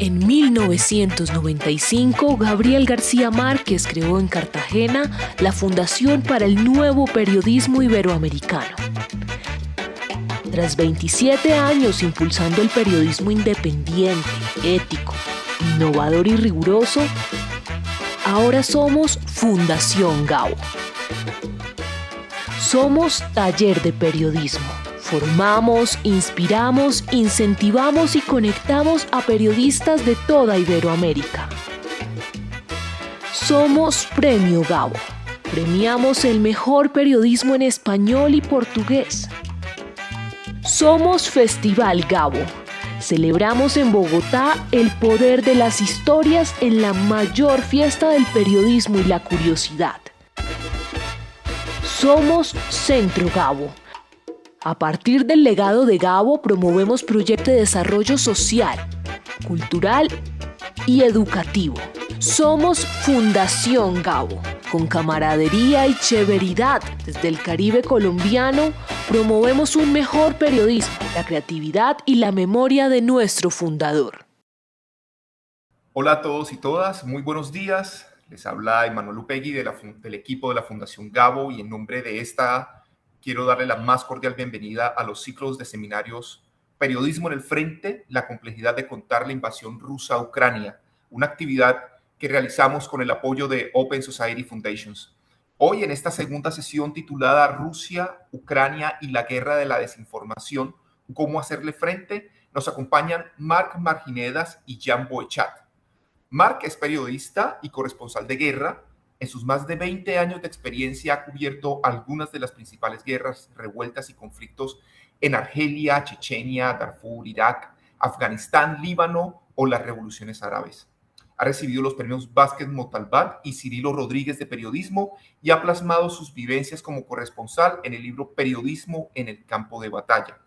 En 1995, Gabriel García Márquez creó en Cartagena la Fundación para el Nuevo Periodismo Iberoamericano. Tras 27 años impulsando el periodismo independiente, ético, innovador y riguroso, ahora somos Fundación Gabo. Somos taller de periodismo. Formamos, inspiramos, incentivamos y conectamos a periodistas de toda Iberoamérica. Somos Premio Gabo. Premiamos el mejor periodismo en español y portugués. Somos Festival Gabo. Celebramos en Bogotá el poder de las historias en la mayor fiesta del periodismo y la curiosidad. Somos Centro Gabo. A partir del legado de Gabo promovemos proyectos de desarrollo social, cultural y educativo. Somos Fundación Gabo. Con camaradería y chéveridad desde el Caribe colombiano, promovemos un mejor periodismo, la creatividad y la memoria de nuestro fundador. Hola a todos y todas, muy buenos días. Les habla Emanuel Upegui del equipo de la Fundación Gabo y en nombre de esta quiero darle la más cordial bienvenida a los ciclos de seminarios Periodismo en el Frente, la complejidad de contar la invasión rusa a Ucrania, una actividad que realizamos con el apoyo de Open Society Foundations. Hoy en esta segunda sesión titulada Rusia, Ucrania y la guerra de la desinformación, ¿cómo hacerle frente?, nos acompañan Marc Marginedas y Jan Boechat. Marc es periodista y corresponsal de guerra. En sus más de 20 años de experiencia ha cubierto algunas de las principales guerras, revueltas y conflictos en Argelia, Chechenia, Darfur, Irak, Afganistán, Líbano o las revoluciones árabes. Ha recibido los premios Vázquez Montalbán y Cirilo Rodríguez de periodismo y ha plasmado sus vivencias como corresponsal en el libro Periodismo en el campo de batalla.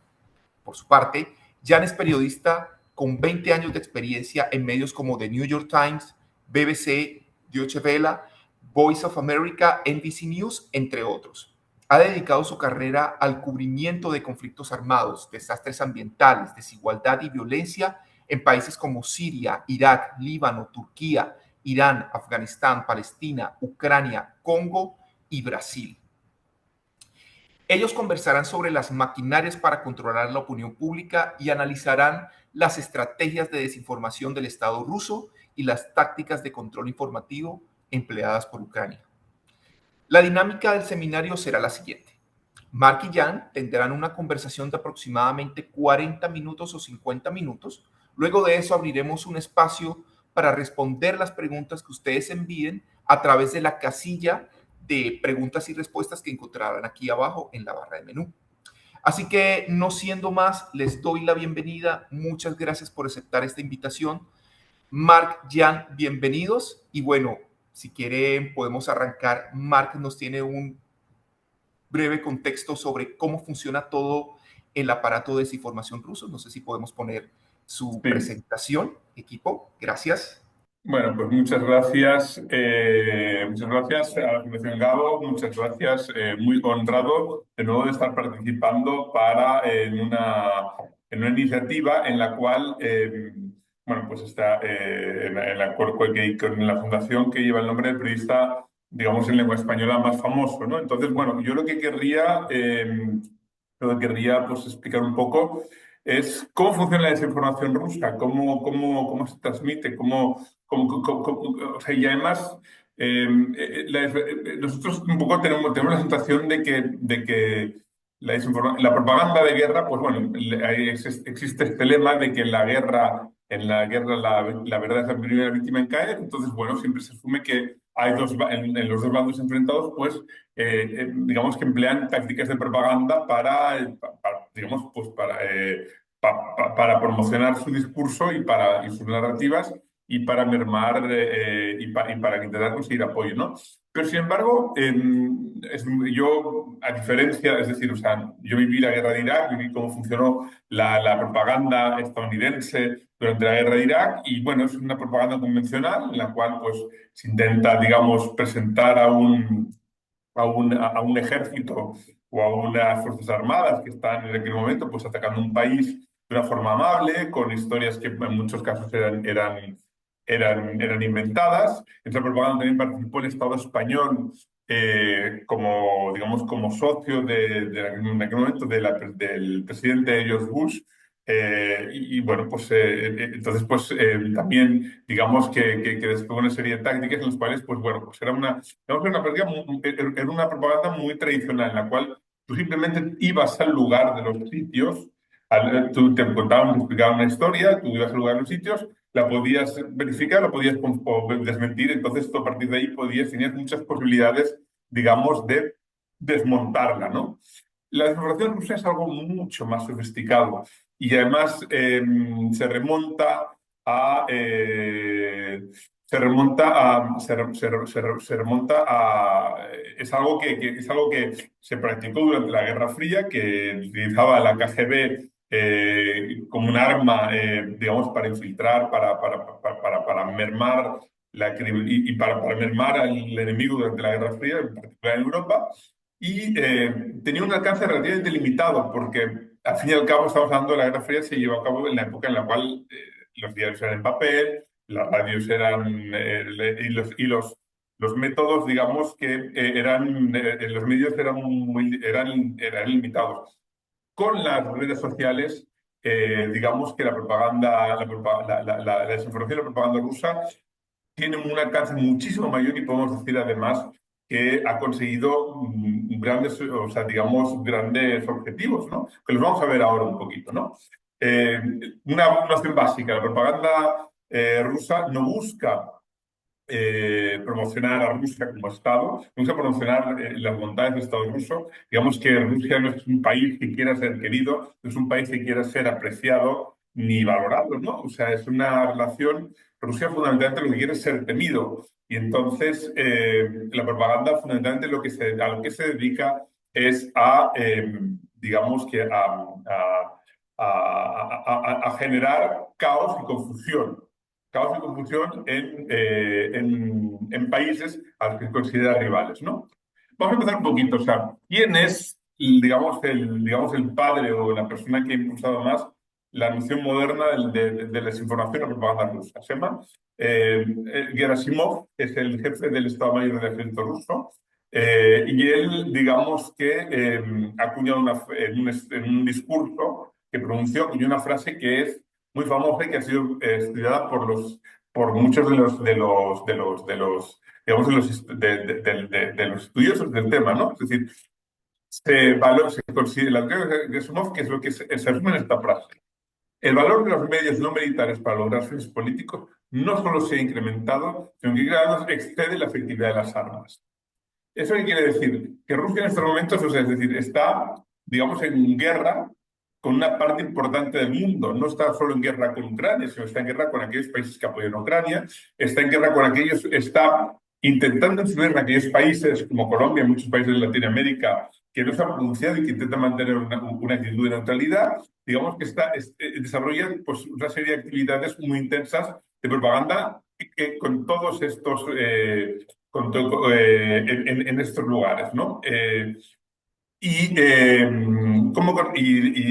Por su parte, Jan es periodista con 20 años de experiencia en medios como The New York Times, BBC, Deutsche Welle, Voice of America, NBC News, entre otros. Ha dedicado su carrera al cubrimiento de conflictos armados, desastres ambientales, desigualdad y violencia en países como Siria, Irak, Líbano, Turquía, Irán, Afganistán, Palestina, Ucrania, Congo y Brasil. Ellos conversarán sobre las maquinarias para controlar la opinión pública y analizarán las estrategias de desinformación del Estado ruso y las tácticas de control informativo empleadas por Ucrania. La dinámica del seminario será la siguiente. Marc y Jan tendrán una conversación de aproximadamente 40 minutos o 50 minutos. Luego de eso abriremos un espacio para responder las preguntas que ustedes envíen a través de la casilla de preguntas y respuestas que encontrarán aquí abajo en la barra de menú. Así que, no siendo más, les doy la bienvenida. Muchas gracias por aceptar esta invitación. Marc, Jan, bienvenidos. Y bueno, si quieren podemos arrancar. Marc nos tiene un breve contexto sobre cómo funciona todo el aparato de desinformación ruso. No sé si podemos poner su presentación, equipo. Gracias. Bueno, pues muchas gracias. Muchas gracias a la Fundación Gabo. Muchas gracias. Muy honrado de nuevo de estar participando en una iniciativa en la cual, bueno, pues está con la fundación que lleva el nombre del periodista, digamos, en lengua española más famoso, ¿no? Entonces, bueno, yo lo que querría pues, explicar un poco es cómo funciona la desinformación rusa, cómo se transmite, o sea, y además nosotros un poco tenemos la sensación de que la propaganda de guerra, pues bueno, existe este lema de que en la guerra la verdad es la primera víctima en caer. Entonces, bueno, siempre se asume que hay en los dos bandos enfrentados, pues digamos que emplean tácticas de propaganda digamos, pues para promocionar su discurso y sus narrativas y para mermar y para intentar conseguir apoyo, ¿no? Pero, sin embargo, yo, a diferencia, es decir, o sea, yo viví la guerra de Irak, viví cómo funcionó la propaganda estadounidense durante la guerra de Irak y, bueno, es una propaganda convencional en la cual, pues, se intenta, digamos, presentar a un ejército o a unas fuerzas armadas que están en aquel momento, pues, atacando un país de una forma amable, con historias que en muchos casos eran inventadas. En esa propaganda también participó el Estado español como, digamos, como socio en aquel momento del presidente George Bush. Bueno, pues entonces pues también digamos que desplegó una serie de tácticas en las cuales, pues bueno, pues digamos, era una propaganda muy tradicional en la cual tú simplemente ibas al lugar de los sitios, tú te contaban, te explicaban una historia, tú ibas al lugar de los sitios, la podías verificar, la podías o desmentir, entonces tú a partir de ahí tenías muchas posibilidades, digamos, de desmontarla, ¿no? La desinformación rusa es algo mucho más sofisticado y además es algo es algo que se practicó durante la Guerra Fría, que utilizaba la KGB como un arma, digamos, para infiltrar, para mermar para mermar al enemigo durante la Guerra Fría, en particular en Europa, y tenía un alcance relativamente limitado, porque al fin y al cabo estamos hablando de la Guerra Fría, se llevó a cabo en la época en la cual los diarios eran en papel, las radios eran, los métodos, digamos, que los medios eran limitados. Con las redes sociales, digamos que la propaganda, la desinformación y la propaganda rusa tienen un alcance muchísimo mayor y podemos decir además que ha conseguido grandes, o sea, digamos, grandes objetivos, ¿no? Que los vamos a ver ahora un poquito, ¿no? Una noción básica, la propaganda rusa no busca promocionar a Rusia como Estado, no busca promocionar las bondades del Estado ruso. Digamos que Rusia no es un país que quiera ser querido, no es un país que quiera ser apreciado ni valorado, ¿no? O sea, es una relación. Rusia fundamentalmente lo que quiere es ser temido. Y entonces la propaganda fundamentalmente a lo que se dedica es digamos que a generar caos y confusión. Caos y confusión en países a los que considera rivales, ¿no? Vamos a empezar un poquito. O sea, ¿quién es, digamos, el padre o la persona que ha impulsado más la noción moderna de la desinformación o propaganda rusa? Se llama Gerasimov, que es el jefe del Estado Mayor del Ejército ruso, y él, digamos que ha acuñado en un discurso que pronunció, acuñó una frase que es muy famosa y que ha sido estudiada por muchos digamos, de los estudiosos del tema, ¿no? Es decir, se considera la teoría de Gerasimov, que es lo que se resume en esta frase. El valor de los medios no militares para lograr fines políticos no solo se ha incrementado, sino que cada vez excede la efectividad de las armas. ¿Eso qué quiere decir? Que Rusia en estos momentos, o sea, es decir, está, digamos, en guerra con una parte importante del mundo. No está solo en guerra con Ucrania, sino está en guerra con aquellos países que apoyan a Ucrania, está en guerra con aquellos, está intentando influir en aquellos países como Colombia, muchos países de Latinoamérica, que no se han pronunciado y que intentan mantener una actitud de neutralidad. Digamos que desarrolla pues, una serie de actividades muy intensas de propaganda con todos estos en estos lugares, ¿no? Y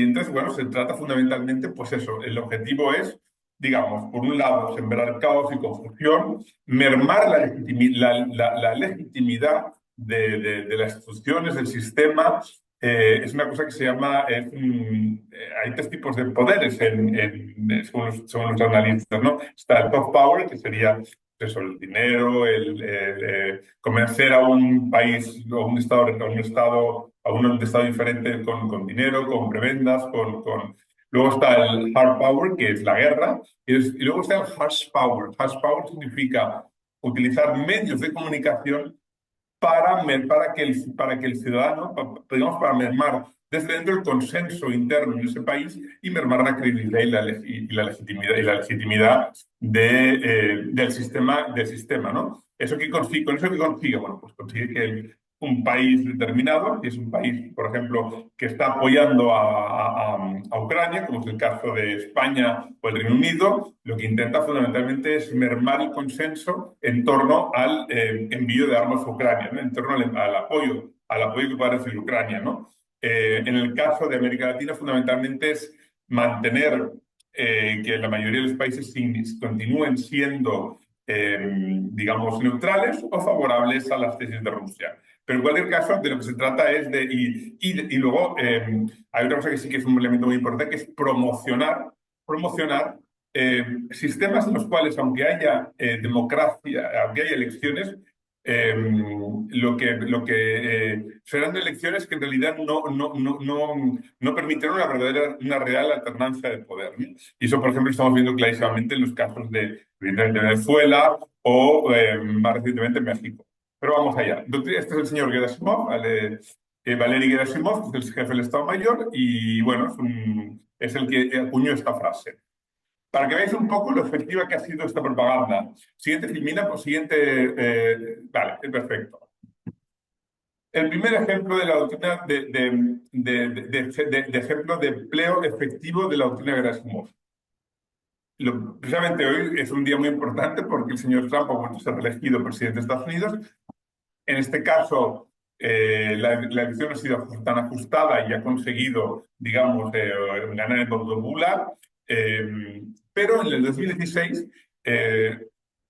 entonces, bueno, se trata fundamentalmente, pues eso, el objetivo es, digamos, por un lado, sembrar caos y confusión, mermar la legitimidad de las instituciones, del sistema. Es una cosa que se llama, hay tres tipos de poderes según los analistas, ¿no? Está el soft power, que sería eso, el dinero, convencer a un país o a un estado diferente con dinero, con prebendas, Luego está el hard power, que es la guerra, y luego está el harsh power. Harsh power significa utilizar medios de comunicación para que el ciudadano, digamos, para mermar desde dentro el consenso interno en ese país y mermar la credibilidad y la legitimidad del sistema, ¿no? ¿Con eso qué consigue? Bueno, pues consigue que un país determinado, que es un país, por ejemplo, que está apoyando a Ucrania, como es el caso de España o el Reino Unido, lo que intenta fundamentalmente es mermar el consenso en torno al envío de armas a Ucrania, ¿no? En torno al apoyo que pueda recibir Ucrania, ¿no? En el caso de América Latina, fundamentalmente es mantener que la mayoría de los países continúen siendo, digamos, neutrales o favorables a las tesis de Rusia. Pero en cualquier caso, de lo que se trata es de... Y luego hay otra cosa que sí que es un elemento muy importante, que es promocionar sistemas en los cuales, aunque haya democracia, aunque haya elecciones, serán elecciones que en realidad no permitirán una real alternancia de poder, ¿no? Y eso, por ejemplo, estamos viendo clarísimamente en los casos de Venezuela o más recientemente México. Pero vamos allá. Entonces, este es el señor Gerasimov, Valery Gerasimov, que es el jefe del Estado Mayor, y bueno, es el que acuñó esta frase. Para que veáis un poco lo efectiva que ha sido esta propaganda. Siguiente filmina, pues siguiente... vale, perfecto. El primer ejemplo de la doctrina de ejemplo de empleo efectivo de la doctrina de Gerasimov. Precisamente hoy es un día muy importante porque el señor Trump ha vuelto a ser reelegido presidente de Estados Unidos. En este caso, la elección ha sido tan ajustada y ha conseguido, digamos, ganar el voto popular. Pero en el 2016,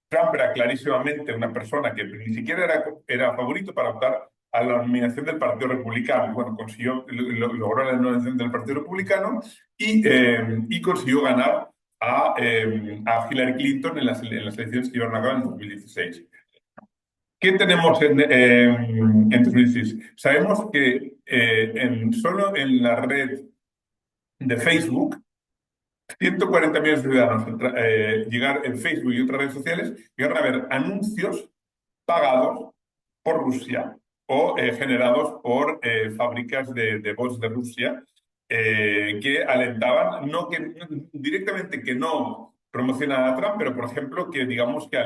Trump era clarísimamente una persona que ni siquiera era favorito para optar a la nominación del Partido Republicano. Bueno, logró la nominación del Partido Republicano y consiguió ganar a Hillary Clinton en las elecciones que llevaron a cabo en 2016. ¿Qué tenemos en 2016? Sabemos que solo en la red de Facebook, 140 millones de ciudadanos llegar en Facebook y otras redes sociales, llegaron a ver anuncios pagados por Rusia o generados por fábricas de bots de Rusia que alentaban, directamente que no promocionaban a Trump, pero por ejemplo que digamos que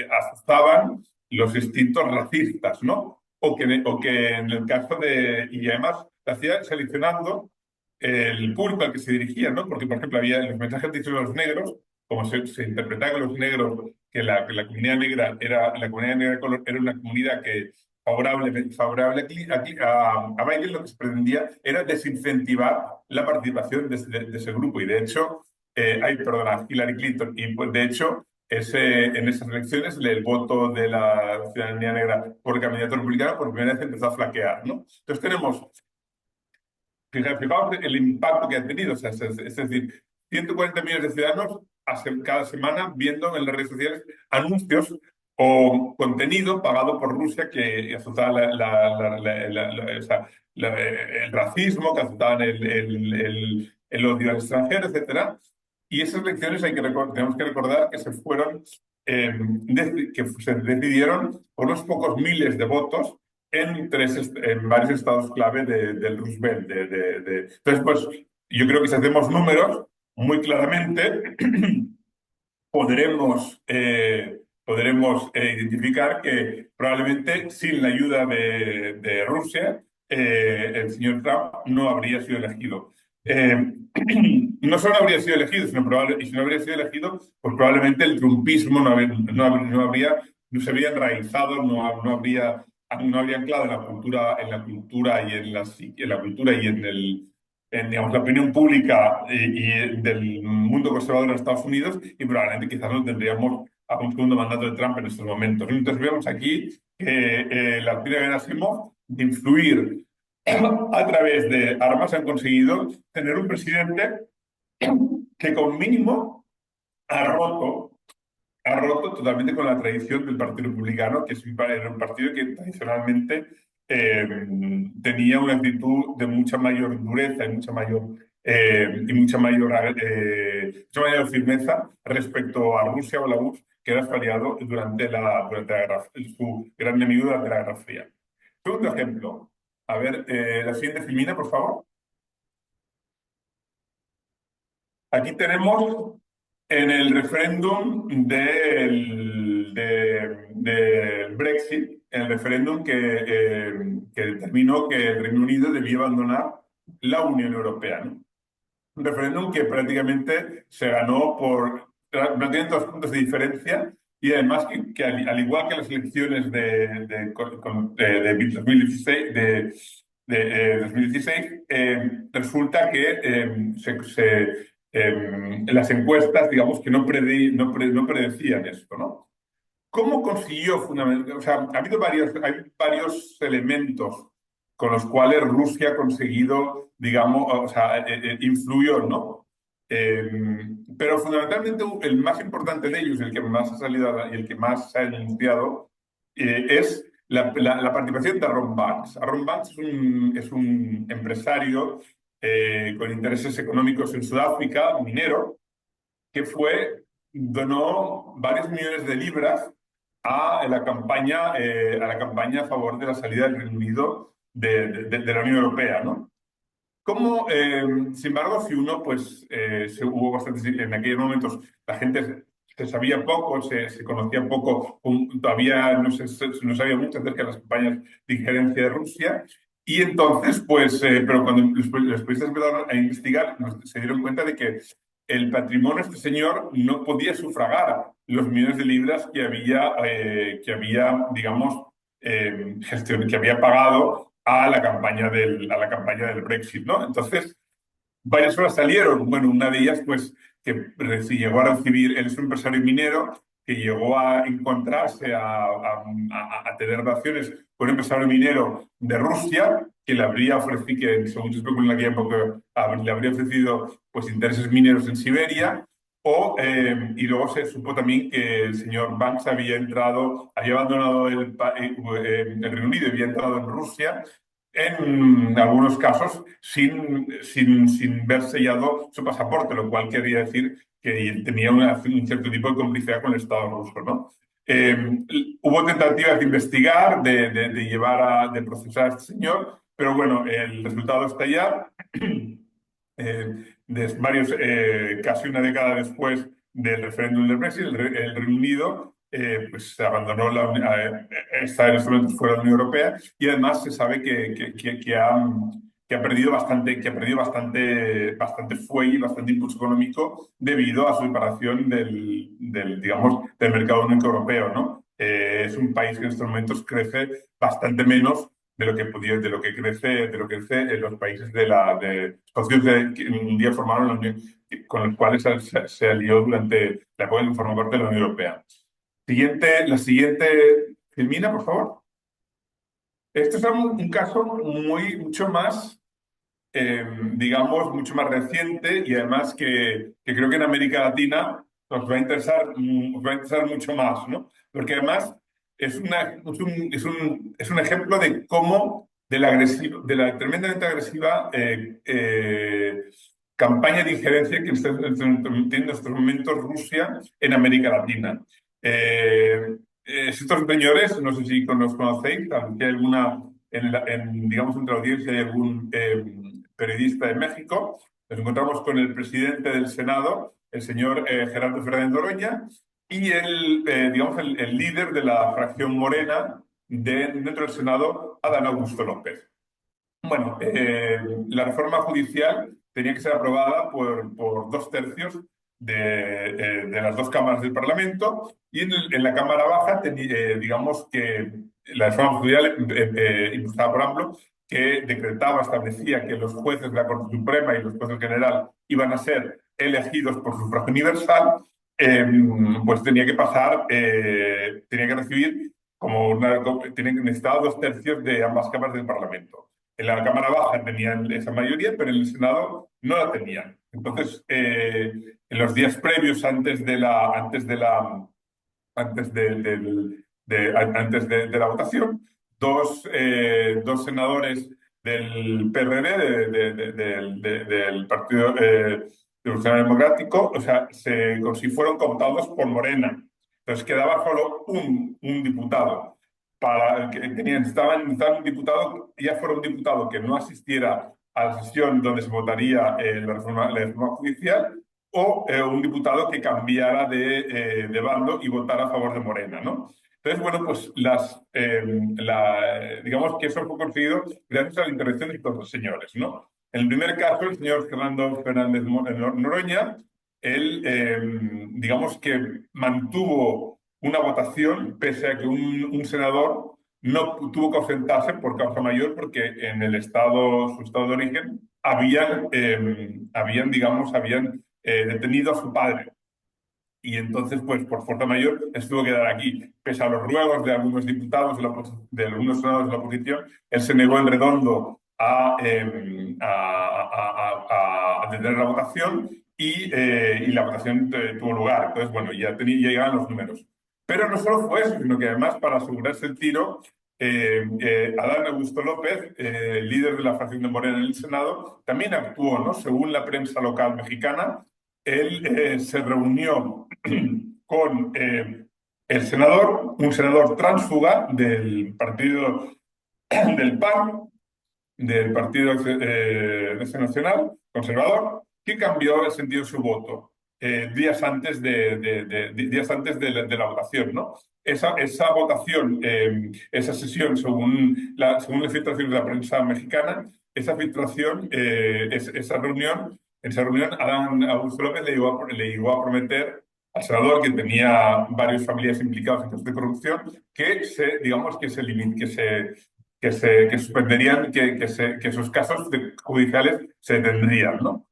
asustaban los instintos racistas, ¿no? O que en el caso de... Y además la hacía seleccionando el público al que se dirigía, ¿no? Porque, por ejemplo, había los mensajes dirigidos a los negros, como se interpretaba que los negros, que la comunidad negra la comunidad negra de color era una comunidad que favorable a Biden, lo que se pretendía era desincentivar la participación de ese grupo. Y de hecho, perdona, Hillary Clinton, y pues de hecho, en esas elecciones el voto de la ciudadanía negra por el candidato republicano por primera vez empezó a flaquear, ¿no? Entonces tenemos... Fijaos el impacto que ha tenido. O sea, es decir, 140 millones de ciudadanos cada semana viendo en las redes sociales anuncios o contenido pagado por Rusia que azotaba el racismo, que azotaban el odio al extranjero, etc. Y esas elecciones tenemos que recordar que se decidieron por unos pocos miles de votos en varios estados clave del Roosevelt. Entonces, pues, yo creo que si hacemos números, muy claramente podremos identificar que probablemente sin la ayuda de Rusia, el señor Trump no habría sido elegido. No solo habría sido elegido, y si no habría sido elegido, pues probablemente el trumpismo no se habría enraizado, no habría anclado en la cultura y digamos, la opinión pública y del mundo conservador en Estados Unidos, y probablemente quizás no tendríamos a un segundo mandato de Trump en estos momentos. Entonces vemos aquí que la doctrina de Gerasimov de influir a través de armas han conseguido tener un presidente que con mínimo ha roto totalmente con la tradición del Partido Republicano, que era un partido que tradicionalmente tenía una actitud de mucha mayor dureza y mucha mayor firmeza respecto a Rusia o la URSS, que era su aliado durante la guerra, su gran enemigo durante la Guerra Fría. Segundo ejemplo. A ver, la siguiente filmina, por favor. Aquí tenemos en el referéndum del Brexit, el referéndum que determinó que el Reino Unido debía abandonar la Unión Europea, ¿no? Un referéndum que prácticamente se ganó por prácticamente 2 puntos de diferencia, y además que al igual que las elecciones de 2016, 2016, resulta que las encuestas, digamos que no predecían esto, ¿no? ¿Cómo consiguió fundamentalmente? O sea, hay varios elementos con los cuales Rusia ha conseguido, digamos, o sea, influyó, ¿no? Pero fundamentalmente el más importante de ellos, el que más ha salido y el que más se ha denunciado, es la participación de Aaron Banks. Aaron Banks es un empresario con intereses económicos en Sudáfrica, minero, que donó varios millones de libras a la campaña a favor de la salida del Reino Unido de la Unión Europea, ¿no? Como, sin embargo, si uno, pues, hubo bastante, en aquellos momentos la gente se sabía poco, se conocía poco, todavía no sabía mucho acerca de las campañas de injerencia de Rusia, y entonces, pues, pero cuando los periodistas empezaron a investigar, se dieron cuenta de que el patrimonio de este señor no podía sufragar los millones de libras digamos, que había pagado a la campaña del Brexit, ¿no? Entonces, varias horas salieron. Bueno, una de ellas, pues, que llegó a recibir, él es un empresario minero que llegó a encontrarse, a tener relaciones con un empresario minero de Rusia que le habría ofrecido, que según se especula en aquella época, le habría ofrecido, pues, intereses mineros en Siberia. Y luego se supo también que el señor Banks había abandonado el Reino Unido y había entrado en Rusia, en algunos casos sin ver sellado su pasaporte, lo cual quería decir que tenía un cierto tipo de complicidad con el Estado ruso, ¿no? Eh, Hubo tentativas de investigar, de procesar a este señor, pero bueno, el resultado está ya. Casi una década después del referéndum del Brexit, el Reino Unido, pues se abandonó está en este momento fuera de la Unión Europea, y además se sabe que ha perdido bastante fuelle y bastante impulso económico debido a su separación digamos, del mercado único europeo, ¿no? Es un país que en estos momentos crece bastante menos de lo que crece en los países socios que un día formaron la Unión, con los cuales se alió durante la época en que formó parte de la Unión Europea. La siguiente, Filmina, por favor. Este es un caso mucho más, digamos, mucho más reciente, y además que creo que en América Latina os va a interesar mucho más, ¿no? Porque además es un ejemplo de cómo, de la tremendamente agresiva campaña de injerencia que está teniendo en estos momentos Rusia en América Latina. Estos señores, no sé si los conocéis, si hay alguna, digamos, entre la audiencia hay algún periodista de México. Nos encontramos con el presidente del Senado, el señor Gerardo Fernández Noroña, y digamos, el líder de la fracción morena dentro del Senado, Adán Augusto López. Bueno, la reforma judicial tenía que ser aprobada por 2/3 de las dos cámaras del Parlamento, y en la Cámara Baja, digamos que la reforma judicial impulsada por AMLO, que establecía que los jueces de la Corte Suprema y los jueces general iban a ser elegidos por sufragio universal, pues tenía que recibir necesitaba 2/3 de ambas cámaras del Parlamento. En la Cámara Baja tenían esa mayoría, pero en el Senado no la tenían. Entonces, en los días previos, antes de la votación, dos senadores del PRD, del Partido Revolucionario Democrático, o sea, si fueron cooptados por Morena. Entonces quedaba solo un diputado. Necesitaban un diputado, ya fuera un diputado que no asistiera a la sesión donde se votaría la reforma judicial, o un diputado que cambiara de bando y votara a favor de Morena, ¿no? Entonces, bueno, pues digamos que eso fue conseguido gracias a la intervención de estos dos señores, ¿no? En el primer caso, el señor Fernando Fernández Noroña, él, digamos que mantuvo una votación, pese a que un senador no tuvo que ausentarse por causa mayor porque en el estado, su estado de origen, habían detenido a su padre. Y entonces, pues por fuerza mayor, se tuvo que quedar aquí. Pese a los ruegos de algunos diputados, de algunos senadores de la oposición, él se negó en redondo a detener la votación y la votación tuvo lugar. Entonces, bueno, ya llegaban los números. Pero no solo fue eso, sino que además, para asegurarse el tiro, Adán Augusto López, líder de la fracción de Morena en el Senado, también actuó, ¿no? Según la prensa local mexicana, él se reunió con el senador, un senador tránsfuga del partido del PAN, del Partido Nacional Conservador, que cambió el sentido de su voto días antes de la votación, ¿no? Esa votación, esa sesión, según las filtraciones de la prensa mexicana, esa filtración, en esa reunión, Adán Augusto López le llegó a prometer al senador, que tenía varios familiares implicados en casos de corrupción, digamos, que suspenderían, que esos casos judiciales se detendrían, ¿no?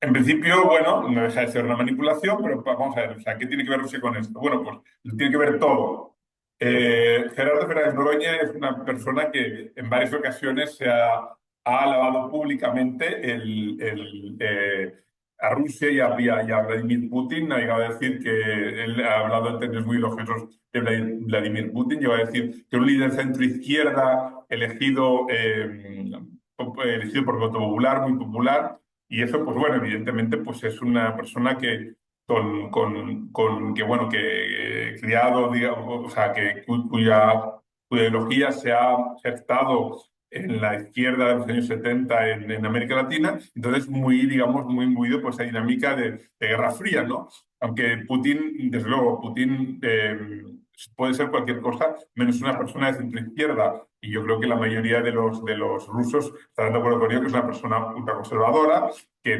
En principio, bueno, no deja de ser una manipulación, pero vamos a ver, o sea, ¿qué tiene que ver Rusia con esto? Bueno, pues tiene que ver todo. Gerardo Fernández Noroña es una persona que en varias ocasiones ha alabado públicamente a Rusia y a Vladimir Putin. Ha llegado a decir que él ha hablado en términos muy elogiosos de Vladimir Putin. Llegó a decir que un líder centro-izquierda elegido por voto popular, muy popular. Y eso, pues bueno, evidentemente, pues es una persona que criado, digamos, o sea, cuya ideología se ha gestado en la izquierda de los años 70 en América Latina, entonces digamos, muy imbuido por esa dinámica de Guerra Fría, ¿no? Aunque Putin, desde luego, Putin puede ser cualquier cosa menos una persona de centro izquierda. Y yo creo que la mayoría de los rusos estarán de acuerdo con ello, que es una persona ultraconservadora, que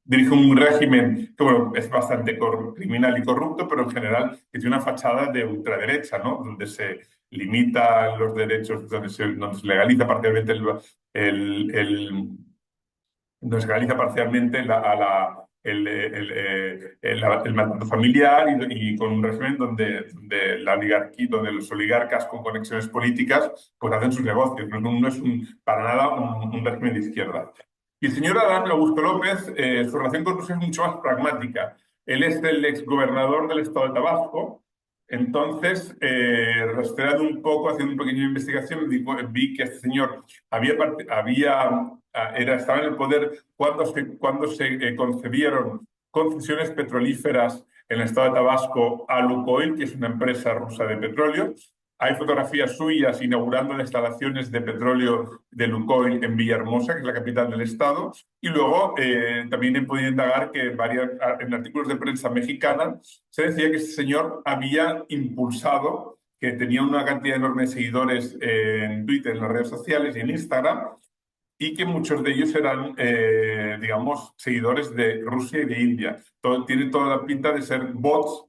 dirige un régimen que, bueno, es bastante criminal y corrupto, pero en general que tiene una fachada de ultraderecha, ¿no? Donde se limitan los derechos, donde se legaliza parcialmente donde se legaliza parcialmente el maltrato familiar y con un régimen donde la oligarquía, donde los oligarcas con conexiones políticas pues hacen sus negocios. No es para nada un régimen de izquierda. Y el señor Adán Augusto López, su relación con Rusia es mucho más pragmática. Él es el exgobernador del estado de Tabasco. Entonces, rastreando un poco, haciendo una pequeña investigación, vi que este señor estaba en el poder cuando se concedieron concesiones petrolíferas en el estado de Tabasco a Lukoil, que es una empresa rusa de petróleo. Hay fotografías suyas inaugurando las instalaciones de petróleo de Lukoil en Villahermosa, que es la capital del estado. Y luego también he podido indagar que en artículos de prensa mexicana se decía que este señor había impulsado, que tenía una cantidad enorme de seguidores en Twitter, en las redes sociales y en Instagram, y que muchos de ellos eran, digamos, seguidores de Rusia y de India. Tiene toda la pinta de ser bots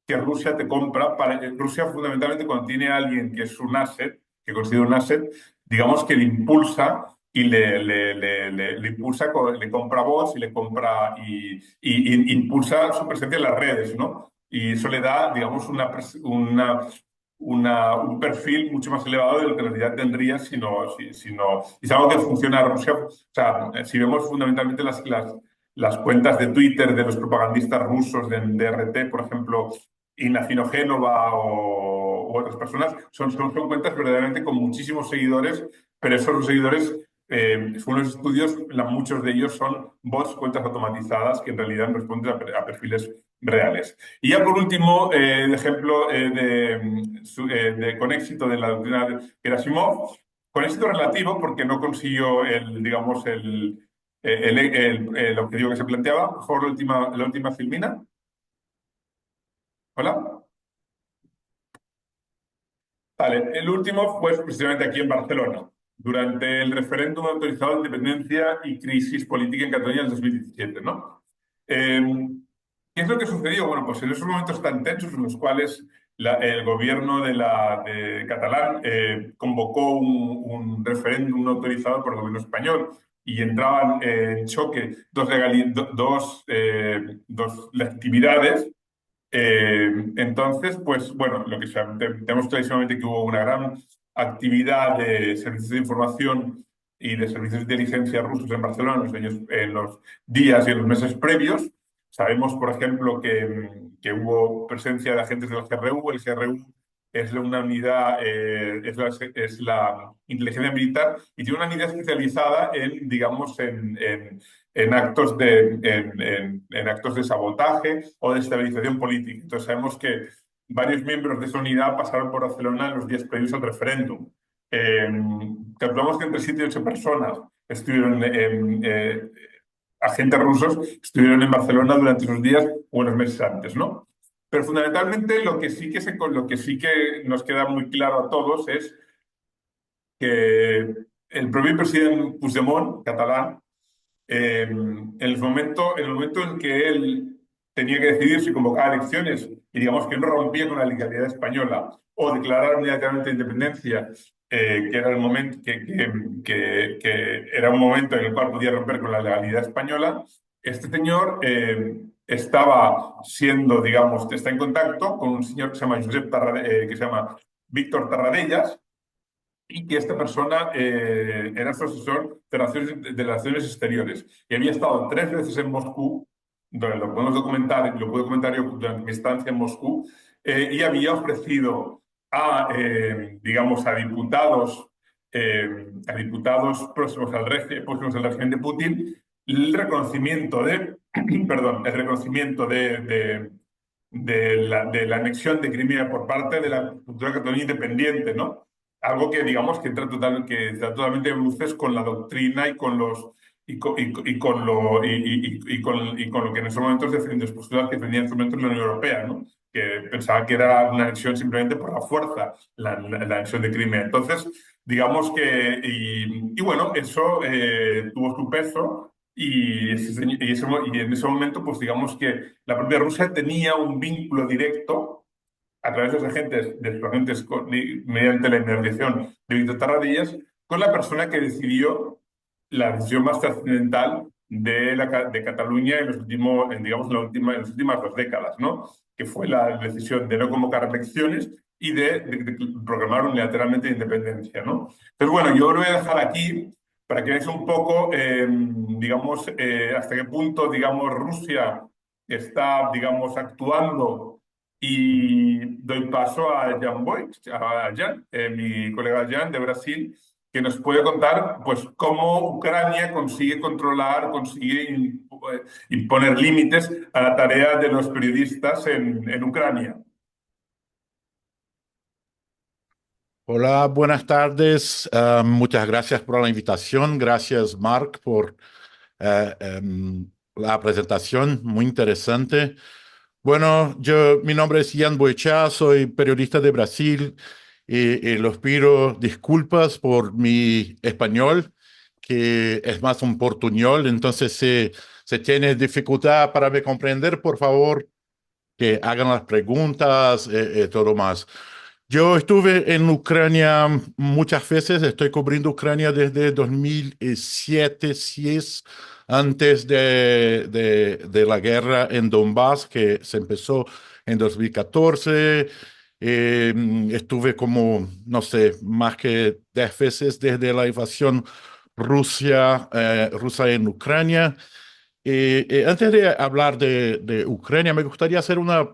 que Rusia te compra. Rusia, fundamentalmente, cuando tiene a alguien que es un asset, que considera un asset, digamos que le impulsa y le impulsa, le compra bots y le compra y impulsa su presencia en las redes, ¿no? Y eso le da, digamos, un perfil mucho más elevado de lo que en realidad tendría si es algo que funciona en Rusia. O sea, si vemos fundamentalmente las cuentas de Twitter de los propagandistas rusos de RT, por ejemplo, Ignacio Génova u otras personas, son cuentas verdaderamente con muchísimos seguidores, pero esos seguidores, según los estudios, muchos de ellos son bots, cuentas automatizadas, que en realidad responden a perfiles reales. Y ya por último, el ejemplo con éxito de la doctrina de Gerasimov, con éxito relativo, porque no consiguió digamos, el objetivo que se planteaba. Por favor, la última filmina. Hola. Vale, el último fue precisamente aquí en Barcelona, durante el referéndum autorizado de independencia y crisis política en Cataluña en 2017, ¿no? ¿Qué es lo que sucedió? Bueno, pues en esos momentos tan tensos en los cuales el gobierno de catalán convocó un referéndum no autorizado por el gobierno español y entraban en choque dos actividades. Entonces, pues bueno, tenemos clarísimamente que hubo una gran actividad de servicios de información y de servicios de inteligencia rusos en Barcelona en los días y en los meses previos. Sabemos, por ejemplo, que hubo presencia de agentes del GRU. El GRU es una unidad, es la inteligencia militar y tiene una unidad especializada en, digamos, en actos en actos de sabotaje o de estabilización política. Entonces sabemos que varios miembros de esa unidad pasaron por Barcelona en los días previos al referéndum. Calculamos que entre 7 y 8 personas estuvieron agentes rusos estuvieron en Barcelona durante esos días o unos meses antes, ¿no? Pero fundamentalmente lo que sí que nos queda muy claro a todos es que el propio presidente Puigdemont, catalán, en el momento en que él tenía que decidir si convocar elecciones y digamos que no rompía con la legalidad española o declarar unilateralmente independencia, que era el momento que era un momento en el cual podía romper con la legalidad española, este señor estaba siendo, digamos, está en contacto con un señor que se llama que se llama Víctor Tarradellas, y que esta persona era su asesor de relaciones exteriores y había estado 3 veces en Moscú, donde lo podemos documentar, lo puedo comentar yo durante mi estancia en Moscú, y había ofrecido digamos, a diputados próximos al régimen de Putin el reconocimiento perdón, el reconocimiento de la anexión de Crimea por parte de la cultura catalana independiente, ¿no? Algo que digamos que está totalmente en luces con la doctrina y con los y con lo que en esos momentos defendía, los postulas que defendía en esos momentos la Unión Europea, ¿no? Que pensaba que era una anexión simplemente por la fuerza, la anexión de Crimea. Entonces, digamos que, y bueno, eso tuvo su peso y en ese momento, pues digamos que la propia Rusia tenía un vínculo directo a través de sus agentes mediante la intervención de Víctor Tarradellas, con la persona que decidió la decisión más trascendental de Cataluña digamos, en las últimas 2 décadas, ¿no? Que fue la decisión de no convocar elecciones y de proclamar unilateralmente independencia, ¿no? Entonces, bueno, yo lo voy a dejar aquí para que veáis un poco, digamos, hasta qué punto, digamos, Rusia está, digamos, actuando y doy paso a Jan, mi colega Jan de Brasil, que nos puede contar pues, cómo Ucrania consigue controlar, imponer límites a la tarea de los periodistas en Ucrania. Hola, buenas tardes. Muchas gracias por la invitación. Gracias, Mark, por la presentación. Muy interesante. Bueno, mi nombre es Ian Boechat, soy periodista de Brasil y los pido disculpas por mi español, que es más un portuñol, entonces si tiene dificultad para me comprender, por favor, que hagan las preguntas, todo más. Yo estuve en Ucrania muchas veces, estoy cubriendo Ucrania desde 2007, 2006, antes de la guerra en Donbass, que se empezó en 2014. Estuve como, no sé, más que 10 veces desde la invasión rusa en Ucrania. Antes de hablar de Ucrania, me gustaría hacer una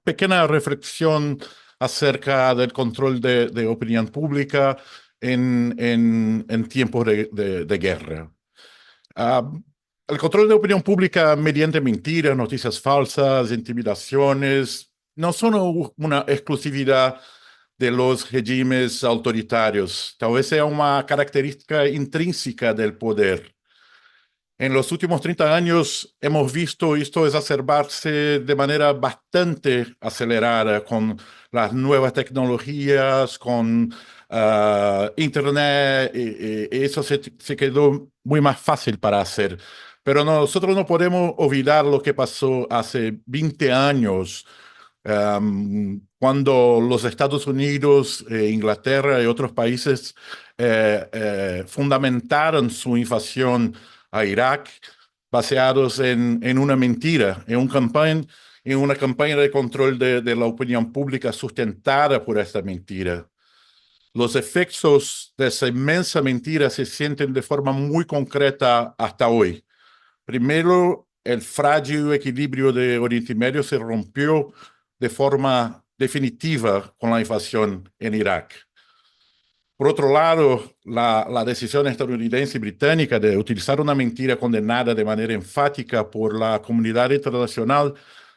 pequeña reflexión acerca del control de opinión pública en tiempos de guerra. Ah, el control de opinión pública mediante mentiras, noticias falsas, intimidaciones, no son una exclusividad de los regímenes autoritarios. Tal vez sea una característica intrínseca del poder. En los últimos 30 años hemos visto esto exacerbarse de manera bastante acelerada con las nuevas tecnologías, con Internet, y eso se quedó muy más fácil para hacer. Pero nosotros no podemos olvidar lo que pasó hace 20 años, cuando los Estados Unidos, Inglaterra y otros países fundamentaron su invasión a Irak baseados en una mentira, en una campaña de control de la opinión pública sustentada por esta mentira. Los efectos de esa inmensa mentira se sienten de forma muy concreta hasta hoy. Primero, el frágil equilibrio de Oriente Medio se rompió de forma definitiva con la invasión en Irak. Por otro lado, la decisión estadounidense y británica de utilizar una mentira condenada de manera enfática por la comunidad internacional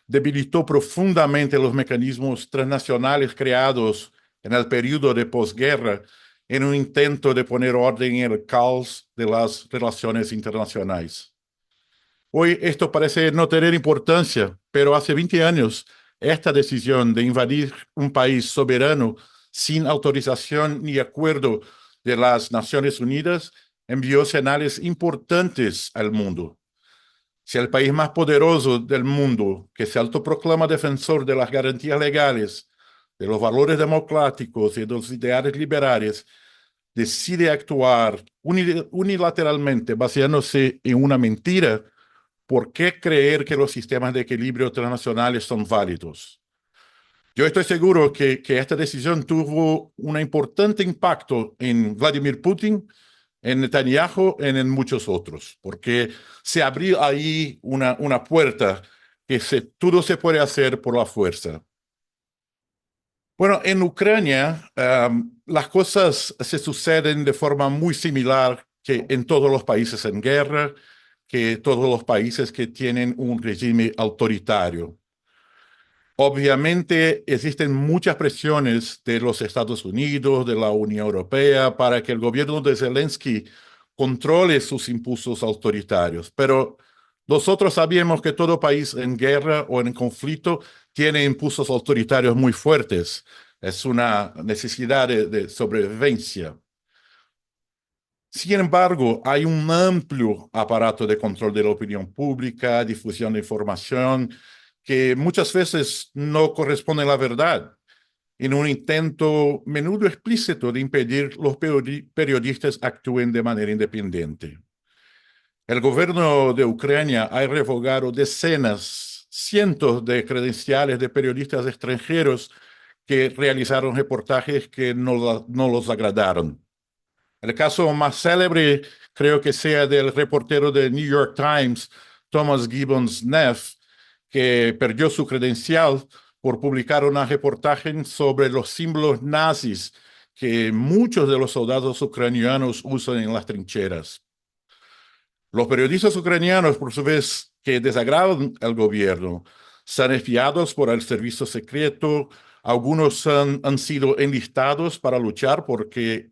debilitó profundamente los mecanismos transnacionales creados en el periodo de posguerra en un intento de poner orden en el caos de las relaciones internacionales. Hoy esto parece no tener importancia, pero hace 20 años esta decisión de invadir un país soberano sin autorización ni acuerdo de las Naciones Unidas envió señales importantes al mundo. Si el país más poderoso del mundo, que se autoproclama defensor de las garantías legales, de los valores democráticos y de los ideales liberales, decide actuar unilateralmente basándose en una mentira, ¿por qué creer que los sistemas de equilibrio transnacionales son válidos? Yo estoy seguro que esta decisión tuvo un importante impacto en Vladimir Putin, en Netanyahu y en muchos otros, porque se abrió ahí una puerta que todo se puede hacer por la fuerza. Bueno, en Ucrania las cosas se suceden de forma muy similar que en todos los países en guerra, que todos los países que tienen un régimen autoritario. Obviamente existen muchas presiones de los Estados Unidos, de la Unión Europea, para que el gobierno de Zelensky controle sus impulsos autoritarios. Pero nosotros sabemos que todo país en guerra o en conflicto tiene impulsos autoritarios muy fuertes. Es una necesidad de sobrevivencia. Sin embargo, hay un amplio aparato de control de la opinión pública, difusión de información, que muchas veces no corresponde a la verdad, en un intento menudo explícito de impedir los periodistas actúen de manera independiente. El gobierno de Ucrania ha revocado decenas, cientos de credenciales de periodistas extranjeros que realizaron reportajes que no los agradaron. El caso más célebre creo que sea del reportero del New York Times, Thomas Gibbons Neff, que perdió su credencial por publicar un reportaje sobre los símbolos nazis que muchos de los soldados ucranianos usan en las trincheras. Los periodistas ucranianos, por su vez, que desagradan al gobierno, son espiados por el servicio secreto. Algunos han sido enlistados para luchar porque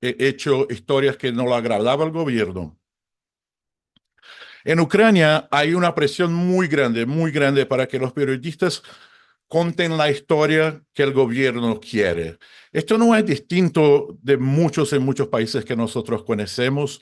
he hecho historias que no le agradaba al gobierno. En Ucrania hay una presión muy grande para que los periodistas conten la historia que el gobierno quiere. Esto no es distinto de en muchos países que nosotros conocemos.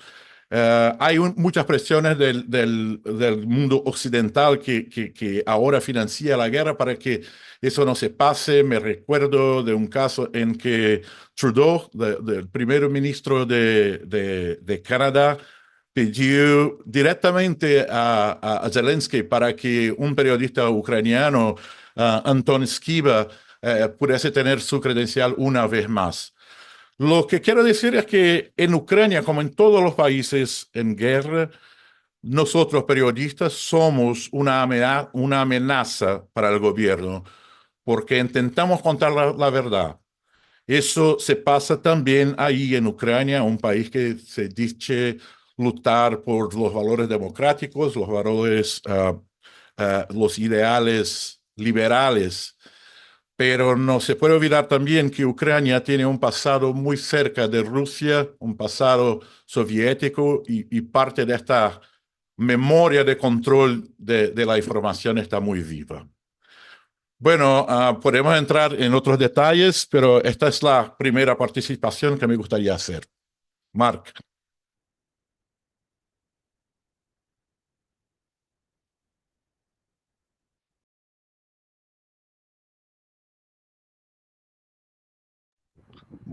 Hay muchas presiones del mundo occidental que ahora financia la guerra para que eso no se pase. Me recuerdo de un caso en que Trudeau, del primer ministro de Canadá, pidió directamente a Zelensky para que un periodista ucraniano, Anton Skiba, pudiese tener su credencial una vez más. Lo que quiero decir es que en Ucrania, como en todos los países en guerra, nosotros periodistas somos una amenaza para el gobierno porque intentamos contar la verdad. Eso se pasa también ahí en Ucrania, un país que se dice luchar por los valores democráticos, los valores, los ideales liberales. Pero no se puede olvidar también que Ucrania tiene un pasado muy cerca de Rusia, un pasado soviético, y parte de esta memoria de control de la información está muy viva. Bueno, podemos entrar en otros detalles, pero esta es la primera participación que me gustaría hacer. Mark.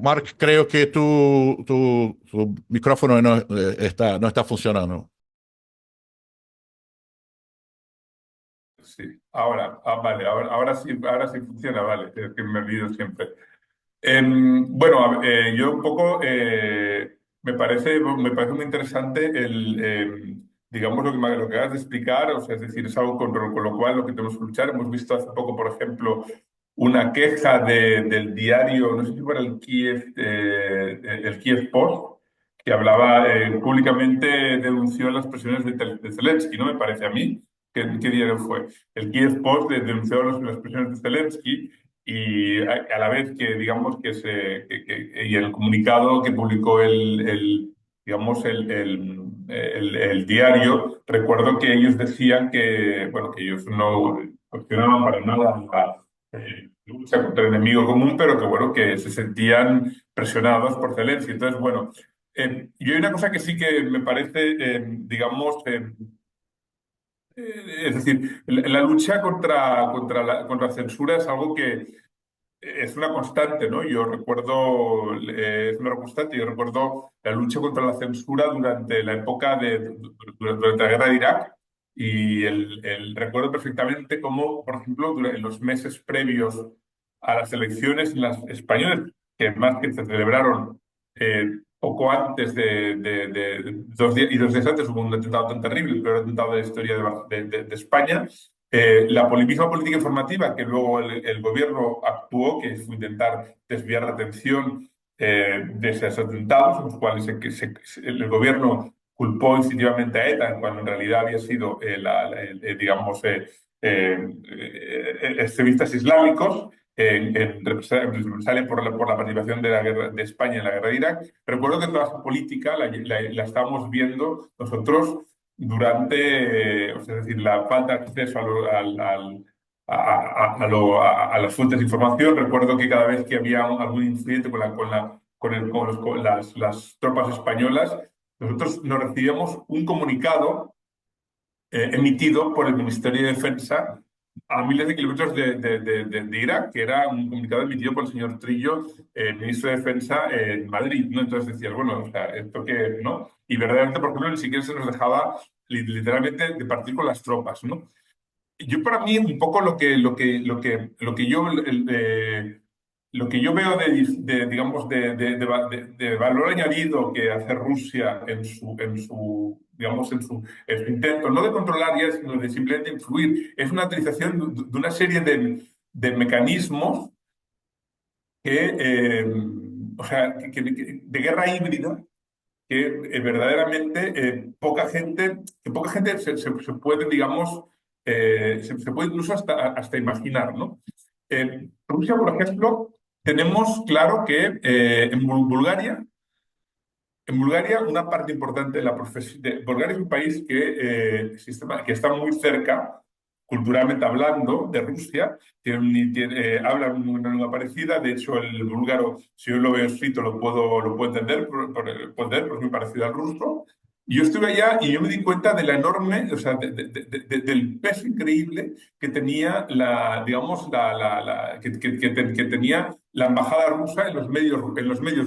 Mark, creo que tu micrófono no está funcionando. Sí, vale, ahora sí funciona, vale, es que me olvido siempre. Bueno, yo un poco me parece muy interesante digamos, lo que acabas de explicar, o sea, es decir, es algo con lo cual lo que tenemos que luchar. Hemos visto hace poco, por ejemplo, una queja del diario, no sé si fuera el Kiev Post, que hablaba públicamente, denunció las presiones de Zelensky, ¿no? Me parece a mí. ¿Qué diario fue? El Kiev Post denunció las presiones de Zelensky y a la vez que, digamos, y el comunicado que publicó digamos, el diario, recuerdo que ellos decían que, bueno, que ellos no cuestionaban para nada la lucha contra el enemigo común, pero que, bueno, que se sentían presionados por Zelensky. Entonces, bueno, y hay una cosa que sí que me parece, digamos, es decir, la lucha contra la censura es algo que es una constante, ¿no? Es una constante. Yo recuerdo la lucha contra la censura durante la época durante la guerra de Irak y recuerdo perfectamente cómo, por ejemplo, en los meses previos a las elecciones en las españolas, que más que se celebraron poco antes de 2 días, y 2 días antes hubo un atentado tan terrible, el peor atentado de la historia de España. La misma política informativa que luego el gobierno actuó, que fue intentar desviar la atención de esos atentados, en los cuales el gobierno culpó instintivamente a ETA, cuando en realidad había sido, digamos, extremistas islámicos, en represalia por la participación de la guerra de España en la guerra de Irak. Recuerdo que toda esa política la estábamos viendo nosotros durante, o sea, es decir, la falta de acceso a las fuentes de información. Recuerdo que cada vez que había algún incidente con las tropas españolas, nosotros nos recibíamos un comunicado emitido por el Ministerio de Defensa a miles de kilómetros de Irak, que era un comunicado emitido por el señor Trillo, ministro de Defensa en Madrid, ¿no? Entonces decías, bueno, o sea, esto que, ¿no? Y verdaderamente, por ejemplo, ni siquiera se nos dejaba literalmente de partir con las tropas, ¿no? Yo, para mí, un poco lo que yo veo digamos, de valor añadido que hace Rusia digamos, en su intento, no de controlar ya, sino de simplemente influir, es una utilización de una serie de mecanismos o sea, de guerra híbrida, que verdaderamente poca gente se puede, digamos, se puede incluso hasta imaginar, ¿no? En Rusia, por ejemplo, tenemos claro que en Bulgaria una parte importante de la profesión. Bulgaria es un país que está muy cerca, culturalmente hablando, de Rusia. Habla una lengua parecida. De hecho, el búlgaro, si yo lo veo escrito, lo puedo entender, porque es muy parecido al ruso. Y yo estuve allá y yo me di cuenta de la enorme, o sea, del peso increíble que tenía digamos, que tenía la embajada rusa en los medios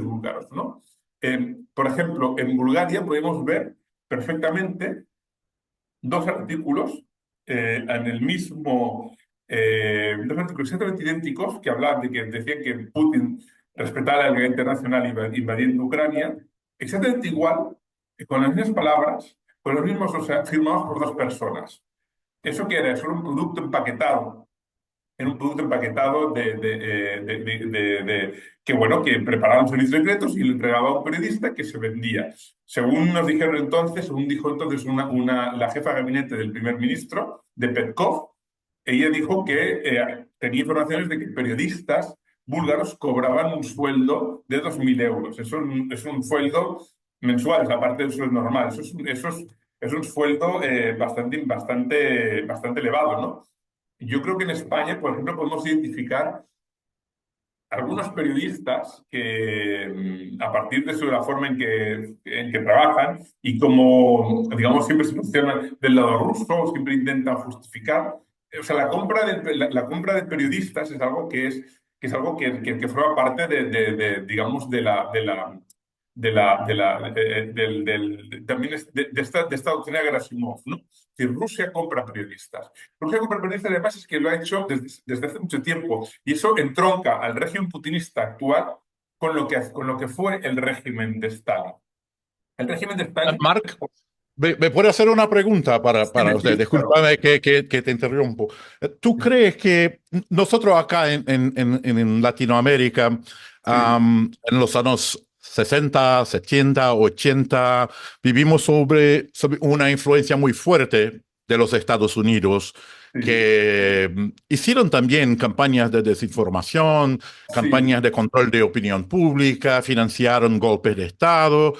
búlgaros, ¿no? Por ejemplo, en Bulgaria podemos ver perfectamente dos artículos dos artículos exactamente idénticos que hablaban de que decían que Putin respetaba la legalidad internacional invadiendo Ucrania, exactamente igual, con las mismas palabras, con los mismos, o sea, firmados por dos personas. ¿Eso qué era? Solo un producto empaquetado, en un producto empaquetado que, bueno, que preparaban servicios secretos y lo entregaba a un periodista que se vendía. Según dijo entonces la jefa de gabinete del primer ministro, de Petkov, ella dijo que tenía informaciones de que periodistas búlgaros cobraban un sueldo de 2.000 euros. Eso es un sueldo mensual, aparte de eso es normal. Es un sueldo bastante elevado, ¿no? Yo creo que en España, por ejemplo, podemos identificar algunos periodistas que, a partir de la forma en que trabajan y como, digamos, siempre se posicionan del lado ruso, siempre intentan justificar. O sea, la compra de periodistas es algo que que es algo que forma parte digamos, también de esta doctrina de Gerasimov, ¿no? Que Rusia compra periodistas. Rusia compra periodistas, además, es que lo ha hecho desde hace mucho tiempo, y eso entronca al régimen putinista actual con lo que fue el régimen de Stalin. El régimen de Stalin... Mark, ¿me puede hacer una pregunta para usted? Sí, claro. Discúlpame que te interrumpo. ¿Tú crees que nosotros acá en Latinoamérica, Sí, en los años 60, 70, 80, vivimos sobre una influencia muy fuerte de los Estados Unidos, sí, que hicieron también campañas de desinformación, sí, campañas de control de opinión pública, financiaron golpes de Estado?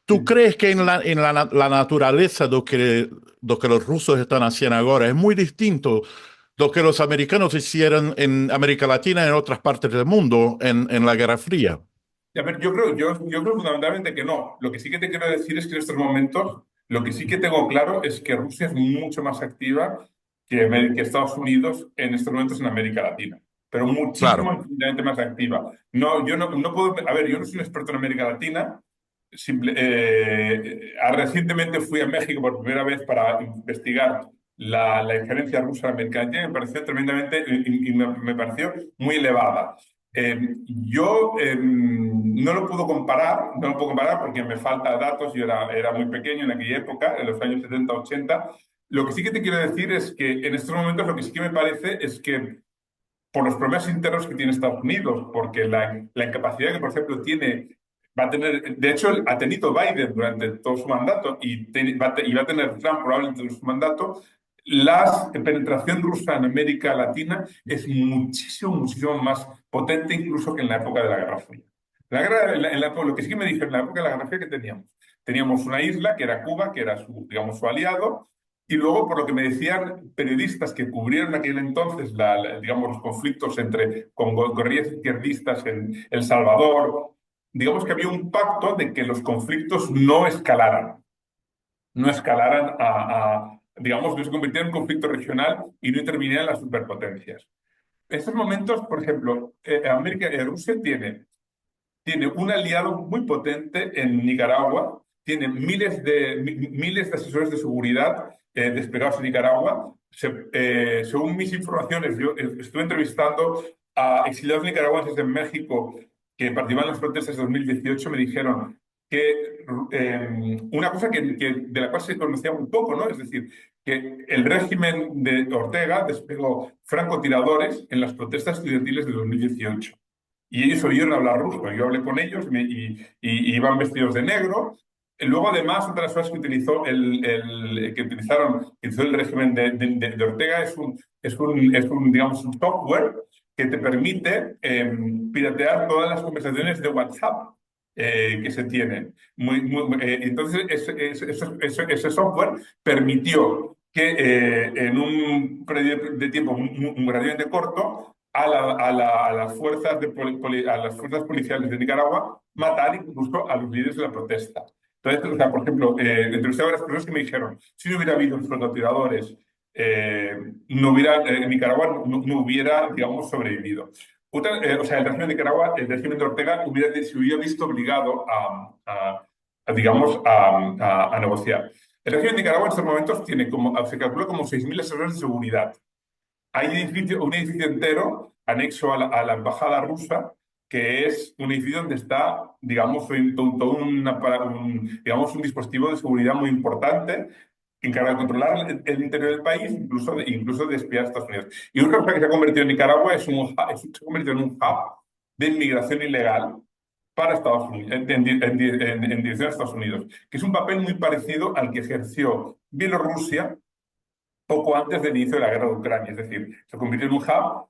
¿Tú sí. crees que la naturaleza lo que los rusos están haciendo ahora es muy distinto lo que los americanos hicieron en América Latina y en otras partes del mundo en la Guerra Fría? A ver, yo creo fundamentalmente que no. Lo que sí que te quiero decir es que en estos momentos, lo que sí que tengo claro es que Rusia es mucho más activa que Estados Unidos en estos momentos en América Latina, pero Claro, muchísimo, infinitamente más activa. No, yo no puedo, a ver, yo no soy un experto en América Latina. Recientemente fui a México por primera vez para investigar la injerencia rusa en América Latina y me pareció tremendamente, y me pareció muy elevada. No lo puedo comparar, no lo puedo comparar porque me falta datos, yo era muy pequeño en aquella época, en los años 70, 80. Lo que sí que te quiero decir es que en estos momentos lo que sí que me parece es que por los problemas internos que tiene Estados Unidos, porque la incapacidad que, por ejemplo, va a tener, de hecho, ha tenido Biden durante todo su mandato y va a tener Trump probablemente en su mandato, la penetración rusa en América Latina es muchísimo, muchísimo más potente incluso que en la época de la Guerra Fría. Lo que sí que me dijeron en la época de la Guerra Fría que teníamos una isla que era Cuba, que era digamos, su aliado, y luego, por lo que me decían periodistas que cubrieron aquel entonces digamos, los conflictos con guerrillas izquierdistas en El Salvador, digamos que había un pacto de que los conflictos no escalaran digamos, no se convirtieran en un conflicto regional y no intervinieran las superpotencias. En estos momentos, por ejemplo, Rusia tiene un aliado muy potente en Nicaragua, tiene miles de asesores de seguridad desplegados en Nicaragua. Según mis informaciones, yo estuve entrevistando a exiliados nicaragüenses en México que participaban en las protestas de 2018, me dijeron que una cosa de la cual se conocía muy poco, ¿no? Es decir, que el régimen de Ortega desplegó francotiradores en las protestas estudiantiles de 2018 y ellos oyeron hablar ruso. Yo hablé con ellos y iban vestidos de negro. Y luego, además, otra de las cosas que utilizó el régimen de Ortega digamos, un software que te permite piratear todas las conversaciones de WhatsApp que se tienen. Entonces, ese software permitió que en un periodo de tiempo relativamente corto a las fuerzas policiales de Nicaragua matar incluso a los líderes de la protesta. Entonces, o sea, por ejemplo, entrevisté a varias personas que me dijeron, si no hubiera habido francotiradores, Nicaragua no hubiera, digamos, sobrevivido. O sea, el régimen de Nicaragua, el régimen de Ortega, se hubiera visto obligado digamos, a negociar. El régimen de Nicaragua en estos momentos se calcula como 6.000 asesores de seguridad. Hay un edificio entero anexo a la embajada rusa, que es un edificio donde está, digamos, todo digamos, un dispositivo de seguridad muy importante encargado de controlar el interior del país, incluso de espiar a Estados Unidos. Y una cosa que se ha convertido en Nicaragua se ha convertido en un hub de inmigración ilegal para Estados Unidos, en dirección a Estados Unidos, que es un papel muy parecido al que ejerció Bielorrusia poco antes del inicio de la guerra de Ucrania. Es decir, se convirtió en un hub,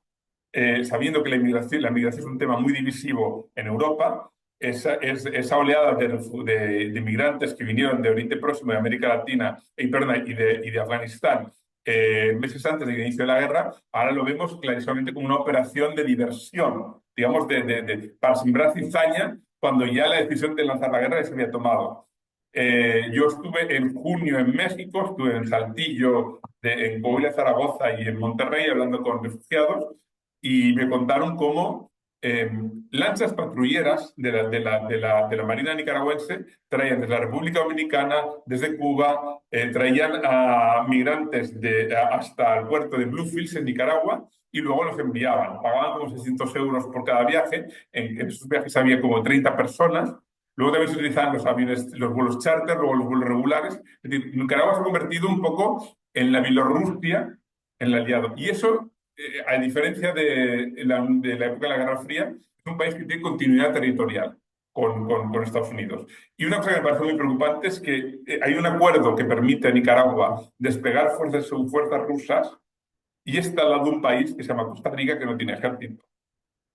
sabiendo que la migración es un tema muy divisivo en Europa. Esa oleada de inmigrantes que vinieron de Oriente Próximo, de América Latina y de Afganistán meses antes del inicio de la guerra, ahora lo vemos clarísimamente como una operación de diversión, digamos, para sembrar cizaña cuando ya la decisión de lanzar la guerra se había tomado. Yo estuve en junio en México, estuve en Saltillo, en Coahuila, Zaragoza y en Monterrey hablando con refugiados y me contaron cómo lanchas patrulleras de la Marina nicaragüense traían desde la República Dominicana, desde Cuba, traían a migrantes hasta el puerto de Bluefields en Nicaragua y luego los enviaban. Pagaban como 600 euros por cada viaje. En esos viajes había como 30 personas. Luego también se utilizaban los aviones, los vuelos charter, luego los vuelos regulares. Es decir, Nicaragua se ha convertido un poco en la Bielorrusia, en el aliado. Y eso, a diferencia de la época de la Guerra Fría, es un país que tiene continuidad territorial con Estados Unidos. Y una cosa que me parece muy preocupante es que hay un acuerdo que permite a Nicaragua despegar fuerzas rusas y está al lado de un país que se llama Costa Rica que no tiene ejército.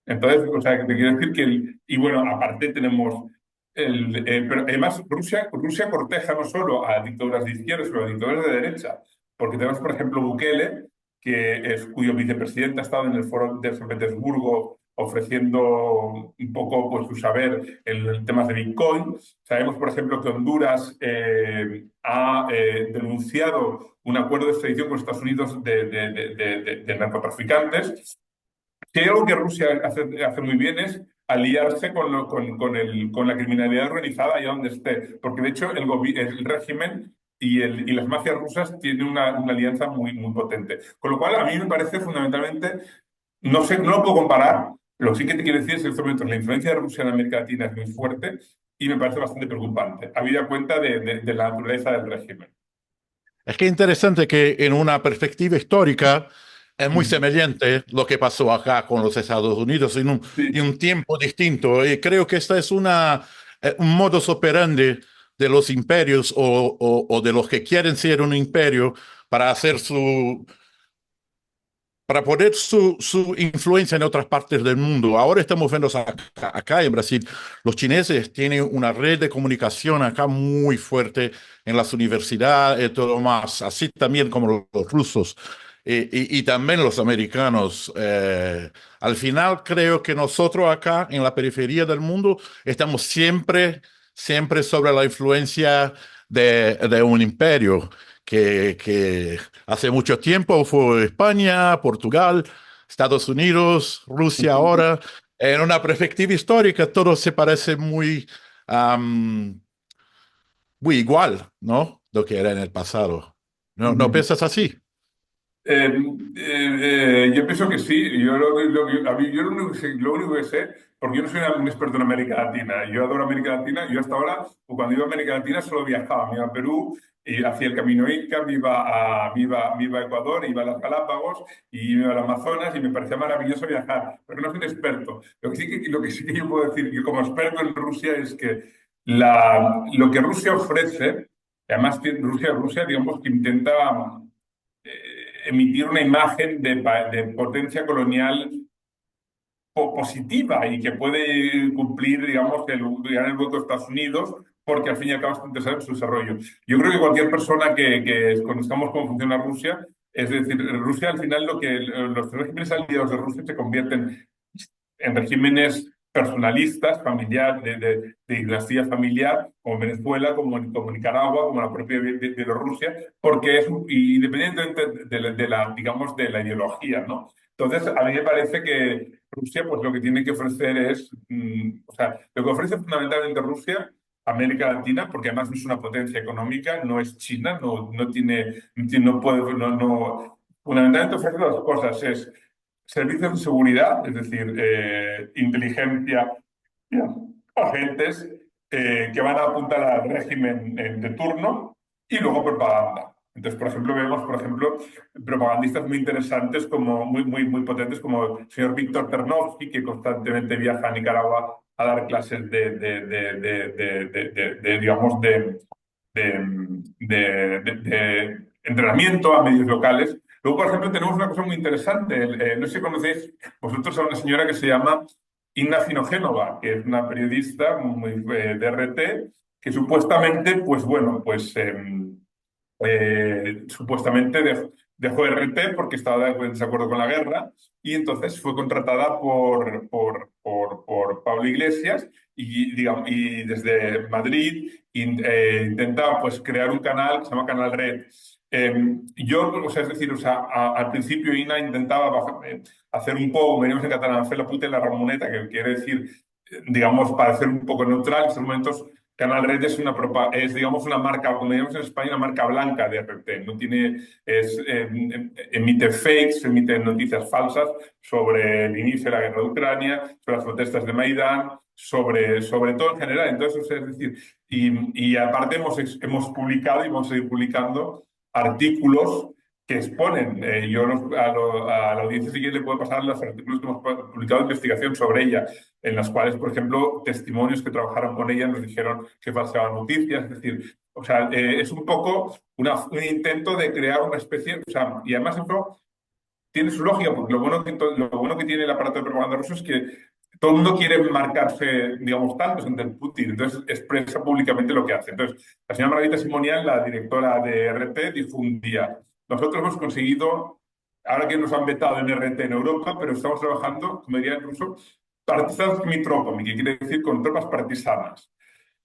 Entonces, o sea, que te quiero decir que, y bueno, aparte tenemos, pero además Rusia corteja no solo a dictaduras de izquierda, sino a dictaduras de derecha, porque tenemos, por ejemplo, Bukele, cuyo vicepresidente ha estado en el foro de San Petersburgo ofreciendo un poco pues, su saber en temas de Bitcoin. Sabemos, por ejemplo, que Honduras ha denunciado un acuerdo de extradición con Estados Unidos de narcotraficantes. Si hay algo que Rusia hace muy bien es aliarse con la criminalidad organizada allá donde esté, porque de hecho el régimen y las mafias rusas tienen una alianza muy, muy potente. Con lo cual, a mí me parece fundamentalmente, no sé, no lo puedo comparar, lo que sí que te quiero decir es que en estos momentos la influencia de Rusia en América Latina es muy fuerte y me parece bastante preocupante, habida cuenta de la naturaleza del régimen. Es que interesante que en una perspectiva histórica es muy semejante lo que pasó acá con los Estados Unidos en Sí. un tiempo distinto. Y creo que esta es un modus operandi de los imperios o de los que quieren ser un imperio para hacer para poner su influencia en otras partes del mundo. Ahora estamos viendo acá en Brasil, los chineses tienen una red de comunicación acá muy fuerte en las universidades y todo más, así también como los rusos y también los americanos. Al final creo que nosotros acá en la periferia del mundo estamos siempre sobre la influencia de un imperio que hace mucho tiempo fue España, Portugal, Estados Unidos, Rusia ahora. En una perspectiva histórica, todo se parece am, muy igual, ¿no? Lo que era en el pasado. ¿No piensas así? Yo pienso que sí. Yo lo único que sé, porque yo no soy un experto en América Latina, yo adoro América Latina. Yo hasta ahora, cuando iba a América Latina, solo viajaba. Me iba a Perú, y hacía el Camino Inca, me iba a Ecuador, iba a las Galápagos y me iba al Amazonas y me parecía maravilloso viajar, pero no soy un experto. Lo que sí que yo puedo decir, yo como experto en Rusia, es que lo que Rusia ofrece, además Rusia, digamos que intenta emitir una imagen de potencia colonial positiva y que puede cumplir, digamos, el voto de Estados Unidos, porque al fin y al cabo está interesado en su desarrollo. Yo creo que cualquier persona que conozcamos cómo funciona Rusia, es decir, Rusia al final los regímenes aliados de Rusia se convierten en regímenes personalistas, familiar, de dinastía familiar, como Venezuela, como Nicaragua, como la propia Bielorrusia, porque independientemente digamos, de la ideología, ¿no? Entonces, a mí me parece que Rusia, pues lo que tiene que ofrecer es, o sea, lo que ofrece fundamentalmente Rusia, América Latina, porque además no es una potencia económica, no es China, no puede, fundamentalmente ofrece dos cosas, es servicios de seguridad, es decir, inteligencia, y agentes que van a apuntar al régimen de turno y luego propaganda. Entonces, por ejemplo, vemos, propagandistas muy interesantes, muy, muy, muy potentes, como el señor Víctor Ternovsky, que constantemente viaja a Nicaragua a dar clases digamos, de entrenamiento a medios locales. Luego, por ejemplo, tenemos una cosa muy interesante. No sé si conocéis vosotros a una señora que se llama Inna Finogénova, que es una periodista de RT, que supuestamente, pues bueno, supuestamente dejó RT porque estaba en desacuerdo con la guerra y entonces fue contratada por Pablo Iglesias y desde Madrid intentaba pues crear un canal que se llama Canal Red. Yo, o sea, es decir, o sea, al principio INA intentaba hacer un poco, veníamos en catalán, hacer la puta y la ramoneta, que quiere decir, digamos, parecer un poco neutral. En estos momentos, Canal Red es es, digamos, una marca, como digamos en España, una marca blanca de RT. No tiene, emite fakes, emite noticias falsas sobre el inicio de la guerra de Ucrania, sobre las protestas de Maidán, sobre todo en general. Entonces, o sea, es decir, y aparte hemos publicado y vamos a seguir publicando artículos que exponen. A la audiencia si quiere le puedo pasar los artículos que hemos publicado de investigación sobre ella, en las cuales, por ejemplo, testimonios que trabajaron con ella nos dijeron que falseaban noticias. Es decir, o sea, es un poco un intento de crear una especie, o sea, y además eso tiene su lógica, porque lo bueno que tiene el aparato de propaganda ruso es que todo el mundo quiere marcarse, digamos, tanto ante el Putin, entonces expresa públicamente lo que hace. Entonces, la señora Margarita Simonian, la directora de RT, dijo un día: nosotros hemos conseguido, ahora que nos han vetado en RT en Europa, pero estamos trabajando, como diría en ruso, partisanskimi tropami, que quiere decir con tropas partisanas.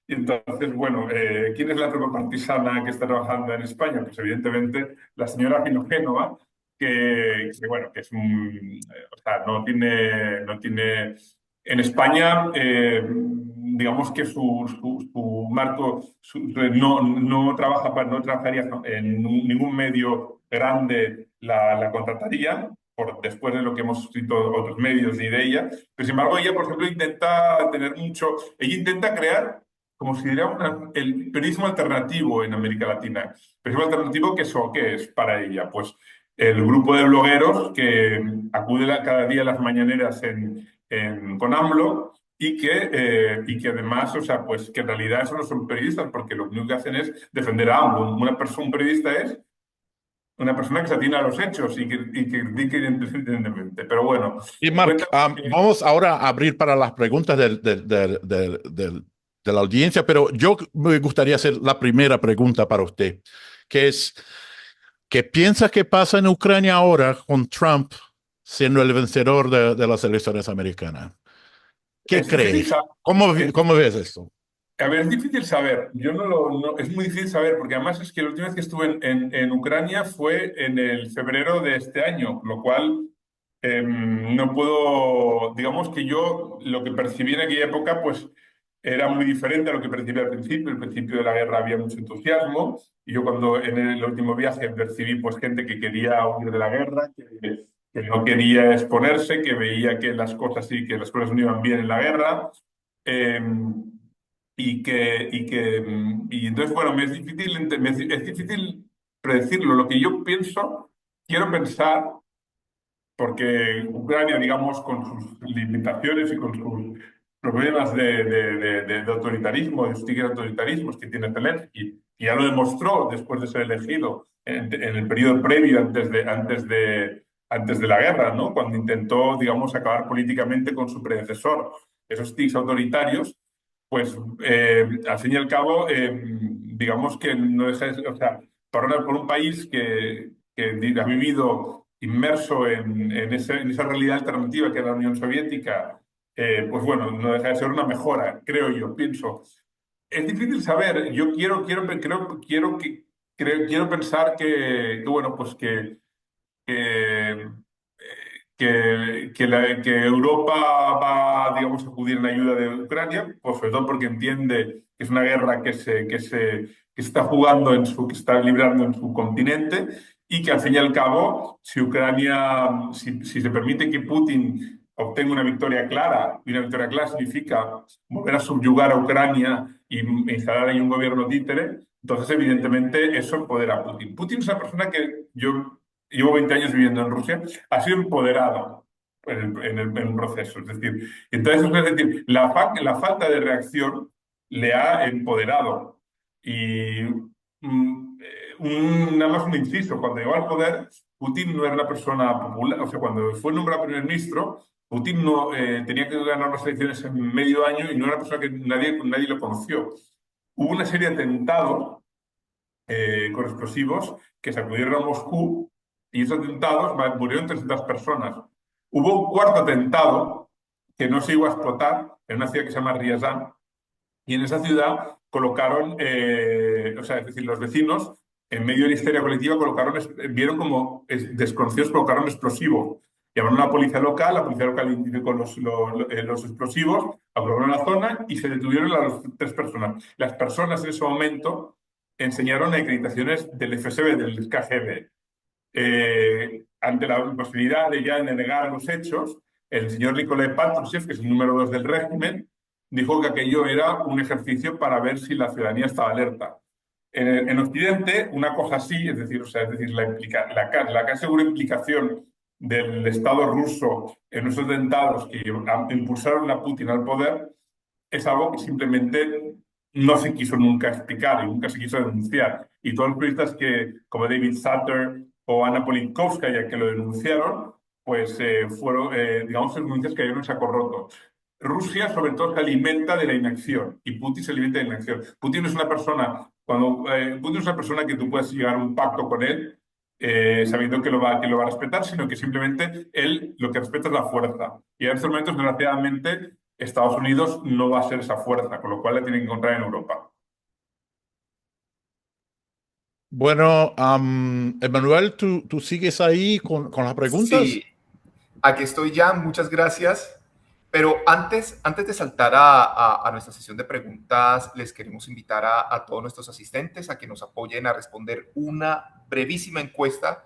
Y entonces, bueno, ¿quién es la tropa partisana que está trabajando en España? Pues evidentemente la señora Finogénova, bueno, que es o sea, no tiene, en España, digamos que su marco no no trabajaría en ningún medio grande, la contrataría, después de lo que hemos escrito otros medios ni de ella. Pero sin embargo, ella, por ejemplo, ella intenta crear, como si diría, el periodismo alternativo en América Latina. Periodismo alternativo, ¿qué es para ella? Pues el grupo de blogueros que acude cada día a las mañaneras con AMLO y que además, o sea, pues que en realidad eso no son periodistas, porque lo único que hacen es defender a AMLO. Un periodista es una persona que se atiene a los hechos y que critica independientemente. Pero bueno, Y Mark, cuéntame. vamos ahora a abrir para las preguntas de la audiencia, pero yo me gustaría hacer la primera pregunta para usted, que es, ¿qué piensa que pasa en Ucrania ahora con Trump siendo el vencedor de las elecciones americanas? ¿Qué Es difícil crees? saber. ¿Cómo ves esto? A ver, es difícil saber. Yo es muy difícil saber, porque además es que la última vez que estuve en Ucrania fue en el febrero de este año, lo cual no puedo, digamos que yo lo que percibí en aquella época, pues era muy diferente a lo que percibí al principio. Al principio de la guerra había mucho entusiasmo, y yo cuando en el último viaje percibí pues gente que quería huir de la guerra, que no quería exponerse, que veía que las cosas no iban bien en la guerra. Em, y entonces, bueno, es difícil predecirlo. Lo que yo quiero pensar, porque Ucrania, digamos, con sus limitaciones y con sus problemas de autoritarismo, de sticker autoritarismos que tiene Zelensky, y ya lo demostró después de ser elegido en el periodo previo, antes de la guerra, ¿no? Cuando intentó, digamos, acabar políticamente con su predecesor, esos tics autoritarios. Pues al fin y al cabo, digamos que no deja de ser, o sea, por un país que ha vivido inmerso en esa realidad alternativa que es la Unión Soviética, pues bueno, no deja de ser una mejora, creo yo, pienso. Es difícil saber. Yo quiero pensar bueno, pues que, que Europa va, digamos, a acudir en ayuda de Ucrania, pues sobre todo porque entiende que es una guerra que está jugando que está librando en su continente, y que al fin y al cabo, si se permite que Putin obtenga una victoria clara, y una victoria clara significa volver a subyugar a Ucrania y instalar ahí un gobierno títere, entonces evidentemente eso empodera a Putin. Putin es una persona que yo llevo 20 años viviendo en Rusia, ha sido empoderado en el proceso. Es decir, la falta de reacción le ha empoderado. Y nada más un inciso: cuando llegó al poder, Putin no era una persona popular. O sea, cuando fue nombrado primer ministro, Putin no tenía que ganar las elecciones en medio año y no era una persona que nadie lo conoció. Hubo una serie de atentados con explosivos que sacudieron a Moscú, y esos atentados murieron 300 personas. Hubo un cuarto atentado que no se iba a explotar en una ciudad que se llama Ryazan, y en esa ciudad colocaron, o sea, es decir, los vecinos en medio de la histeria colectiva, vieron como desconocidos colocaron explosivos. Llamaron a la policía local identificó los explosivos, aprobaron la zona y se detuvieron a las 3 personas. Las personas en ese momento enseñaron acreditaciones del FSB, del KGB. Ante la imposibilidad de ya negar los hechos, el señor Nikolai Patrushev, que es el número 2 del régimen, dijo que aquello era un ejercicio para ver si la ciudadanía estaba alerta. En Occidente, una cosa así, es decir, la casi segura implicación del Estado ruso en esos atentados que impulsaron a Putin al poder, es algo que simplemente no se quiso nunca explicar y nunca se quiso denunciar. Y todos los periodistas como David Sutter o Anna Politkovskaya, que lo denunciaron, pues fueron, digamos, denuncias que cayeron en saco roto. Rusia, sobre todo, se alimenta de la inacción y Putin se alimenta de la inacción. Putin es una persona, Putin es una persona que tú puedes llegar a un pacto con él sabiendo que lo va a respetar, sino que simplemente él lo que respeta es la fuerza. Y en estos momentos, desgraciadamente, Estados Unidos no va a ser esa fuerza, con lo cual la tienen que encontrar en Europa. Bueno, Emanuel, ¿tú sigues ahí con las preguntas? Sí, aquí estoy ya, muchas gracias. Pero antes de saltar a nuestra sesión de preguntas, les queremos invitar a todos nuestros asistentes a que nos apoyen a responder una brevísima encuesta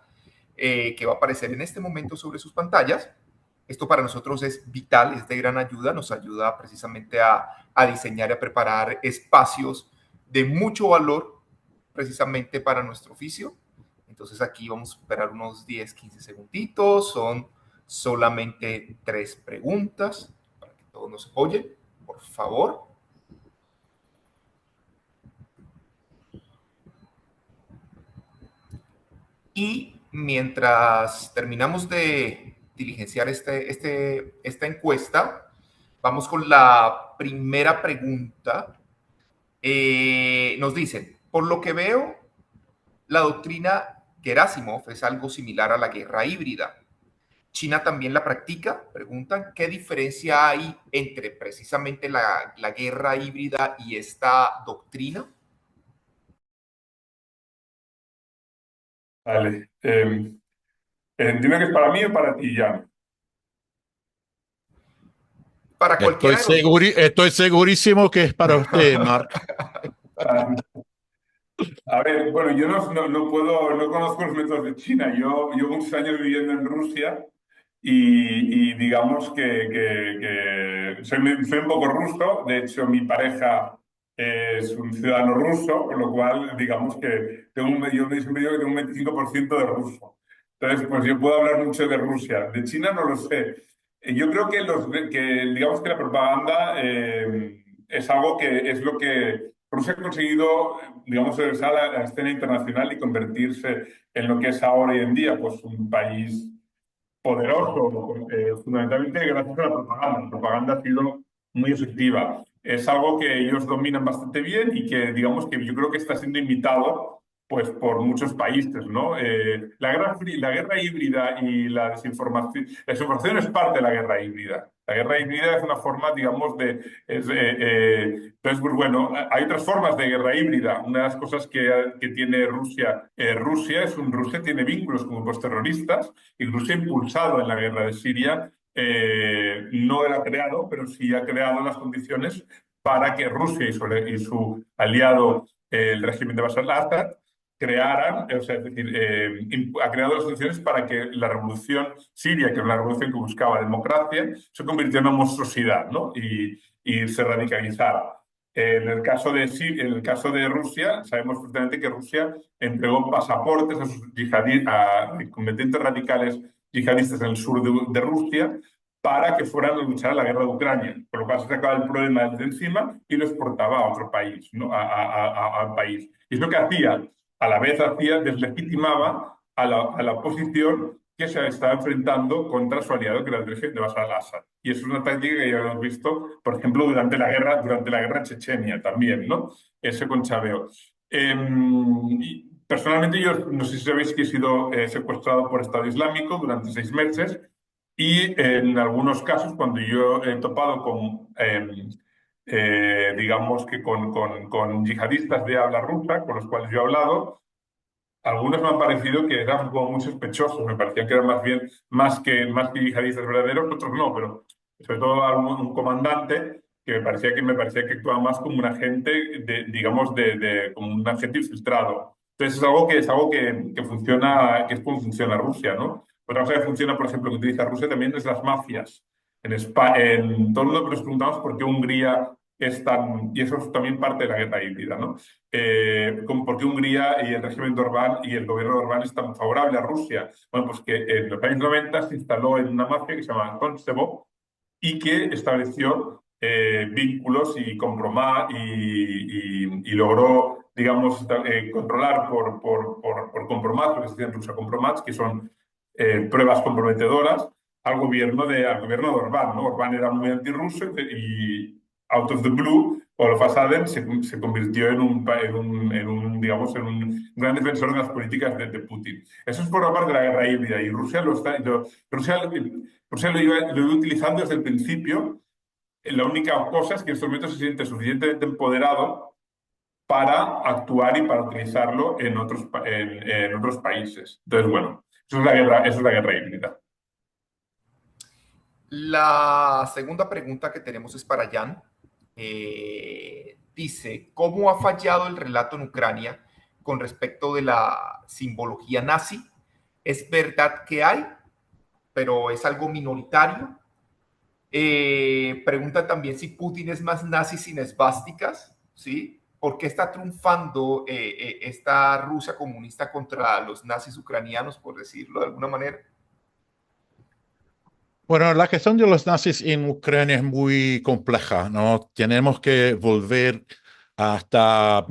que va a aparecer en este momento sobre sus pantallas. Esto para nosotros es vital, es de gran ayuda, nos ayuda precisamente a diseñar y a preparar espacios de mucho valor precisamente para nuestro oficio. Entonces aquí vamos a esperar unos 10, 15 segunditos, son solamente 3 preguntas para que todos nos apoyen, por favor. Y mientras terminamos de diligenciar esta encuesta, vamos con la primera pregunta. Nos dicen, por lo que veo, la doctrina Gerasimov es algo similar a la guerra híbrida. ¿China también la practica? Preguntan, ¿qué diferencia hay entre precisamente la guerra híbrida y esta doctrina? Vale. Dime que es para mí o para ti, Jan. Para cualquiera de los dos. Estoy segurísimo que es para usted, Mark. A ver, bueno, yo no conozco los métodos de China. Yo llevo muchos años viviendo en Rusia y digamos que soy un poco ruso. De hecho, mi pareja es un ciudadano ruso, con lo cual, digamos que yo siempre digo que tengo un 25% de ruso. Entonces, pues yo puedo hablar mucho de Rusia. De China no lo sé. Yo creo digamos que la propaganda es algo que es lo que Rusia ha conseguido, digamos, regresar a la escena internacional y convertirse en lo que es ahora hoy en día, pues un país poderoso, fundamentalmente gracias a la propaganda. La propaganda ha sido muy efectiva. Es algo que ellos dominan bastante bien y que, digamos, que yo creo que está siendo imitado pues, por muchos países, ¿no? La guerra híbrida y la desinformación es parte de la guerra híbrida. La guerra híbrida es una forma, digamos, entonces, pues bueno, hay otras formas de guerra híbrida. Una de las cosas que tiene Rusia, Rusia tiene vínculos con grupos terroristas y Rusia ha impulsado en la guerra de Siria, no era creado, pero sí ha creado las condiciones para que Rusia y su aliado, el régimen de Bashar al-Assad, crearan, o sea, es decir, ha creado las condiciones para que la revolución siria, que era una revolución que buscaba democracia, se convirtiera en una monstruosidad, ¿no? Y se radicalizara. En el caso de Rusia, sabemos perfectamente que Rusia entregó pasaportes a sus combatientes radicales yihadistas en el sur de Rusia para que fueran a luchar a la guerra de Ucrania, por lo cual se sacaba el problema de encima y lo exportaba a otro país, ¿no? a país. Y es lo que hacía, a la vez deslegitimaba a la oposición que se estaba enfrentando contra su aliado, que era el régimen de Bashar al-Assad. Y eso es una táctica que ya hemos visto, por ejemplo, durante la guerra chechenia también, ¿no? Ese conchaveo. Personalmente, yo no sé si sabéis que he sido secuestrado por Estado Islámico durante 6 meses y en algunos casos, cuando yo he topado con, digamos que con yihadistas de habla rusa, con los cuales yo he hablado, algunos me han parecido que eran como muy sospechosos, me parecían que eran más que yihadistas verdaderos, otros no, pero sobre todo un comandante que me parecía que actuaba más como un agente, digamos, como un agente infiltrado. Entonces es algo que funciona, que es como funciona Rusia, ¿no? Otra cosa que funciona, por ejemplo, que utiliza Rusia también es las mafias. Todo el mundo nos preguntamos por qué Hungría es tan, y eso es también parte de la guerra híbrida, ¿no? Por qué Hungría y el régimen de Orbán y el gobierno de Orbán es tan favorable a Rusia. Bueno, pues que en los años 90 se instaló en una mafia que se llama Constebo y que estableció vínculos y y logró, digamos, controlar por compromat, lo que se dice en Rusia compromats, que son pruebas comprometedoras, al gobierno de Orbán, ¿no? Orbán era muy antirruso y out of the blue, all of a sudden, se convirtió digamos, en un gran defensor de las políticas de Putin. Eso es por la parte de la guerra híbrida y Rusia lo iba utilizando desde el principio. La única cosa es que en estos momentos se siente suficientemente empoderado para actuar y para utilizarlo en otros países. Entonces, bueno, eso es la guerra híbrida. La segunda pregunta que tenemos es para Jan. Dice, ¿cómo ha fallado el relato en Ucrania con respecto de la simbología nazi? ¿Es verdad que hay, pero es algo minoritario? Pregunta también si Putin es más nazi sin esvásticas, ¿sí? ¿Por qué está triunfando esta Rusia comunista contra los nazis ucranianos, por decirlo de alguna manera? Bueno, la cuestión de los nazis en Ucrania es muy compleja, ¿no? Tenemos que volver hasta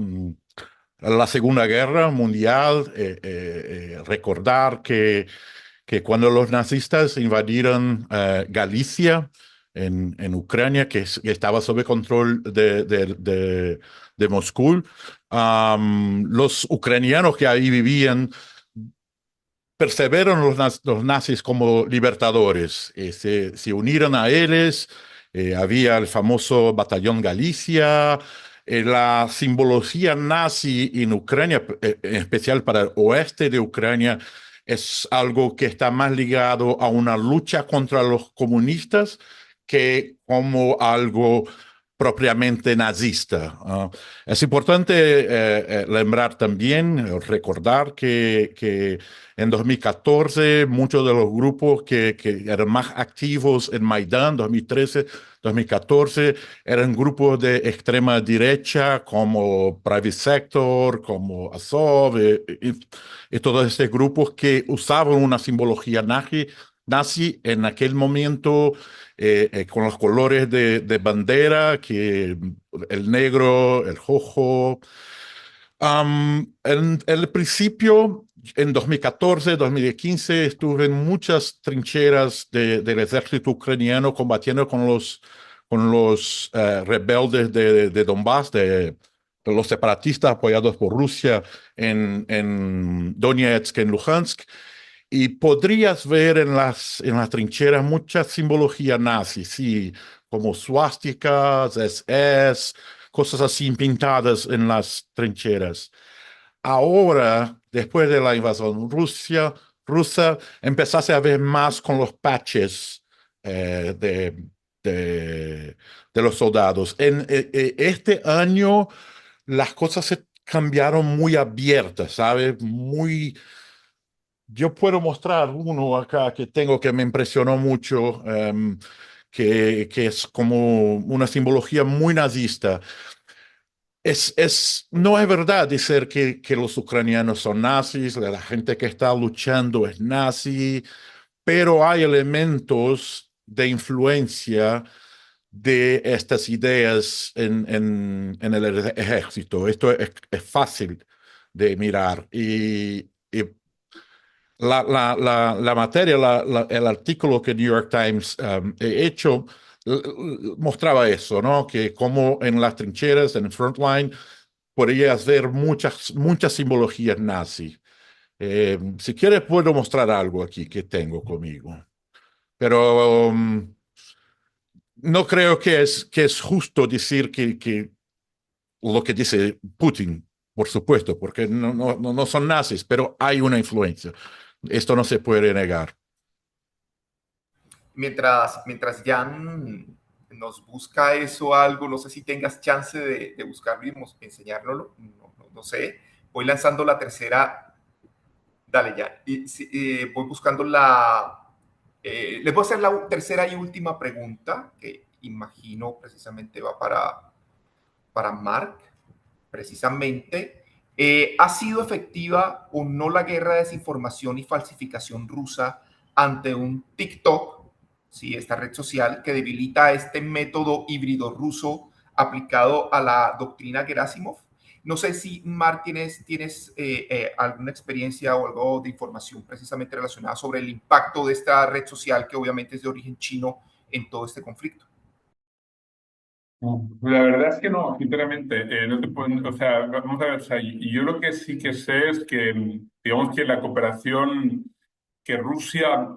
la Segunda Guerra Mundial, recordar que cuando los nazistas invadieron Galicia en Ucrania, que estaba sob control de Moscú, los ucranianos que ahí vivían perseveraron los nazis como libertadores, se unieron a ellos, había el famoso Batallón Galicia, la simbología nazi en Ucrania, en especial para el oeste de Ucrania, es algo que está más ligado a una lucha contra los comunistas que como algo propiamente nazista. Es importante lembrar también, recordar que en 2014 muchos de los grupos que eran más activos en Maidán, 2013, 2014, eran grupos de extrema derecha como Private Sector, como Azov, y todos estos grupos que usaban una simbología nazi en aquel momento con los colores de bandera, que el negro, el rojo. En el principio, en 2014, 2015, estuve en muchas trincheras del ejército ucraniano combatiendo con los rebeldes de Donbass, de los separatistas apoyados por Rusia en Donetsk, en Luhansk. Y podrías ver en las trincheras mucha simbología nazi, sí, como suásticas, SS, cosas así pintadas en las trincheras. Ahora, después de la invasión rusa, empezase a ver más con los patches eh, de, de, de los soldados. Este año las cosas se cambiaron muy abiertas, ¿sabes? Yo puedo mostrar uno acá que tengo que me impresionó mucho, que es como una simbología muy nazista. No es verdad decir que los ucranianos son nazis, la gente que está luchando es nazi, pero hay elementos de influencia de estas ideas en el ejército. Esto es fácil de mirar y la materia, el artículo que New York Times he hecho mostraba eso, ¿no? Que como en las trincheras, en el frontline, podías ver muchas simbologías nazi. Si quieres, puedo mostrar algo aquí que tengo conmigo. Pero no creo que es justo decir que lo que dice Putin por supuesto, porque no son nazis, pero hay una influencia. Esto no se puede negar. Mientras Jan nos busca eso algo, no sé si tengas chance de buscarlo y enseñárnoslo, no sé. Voy lanzando la tercera. Dale, Jan. Voy buscando les voy a hacer la tercera y última pregunta, que imagino precisamente va para Mark, precisamente. ¿Ha sido efectiva o no la guerra de desinformación y falsificación rusa ante un TikTok, ¿sí? Esta red social que debilita este método híbrido ruso aplicado a la doctrina Gerasimov? No sé si, Mark, tienes alguna experiencia o algo de información precisamente relacionada sobre el impacto de esta red social que obviamente es de origen chino en todo este conflicto. La verdad es que no, sinceramente, no te puedo, o sea, vamos a ver, o sea, y yo lo que sí que sé es que, digamos que la cooperación que Rusia,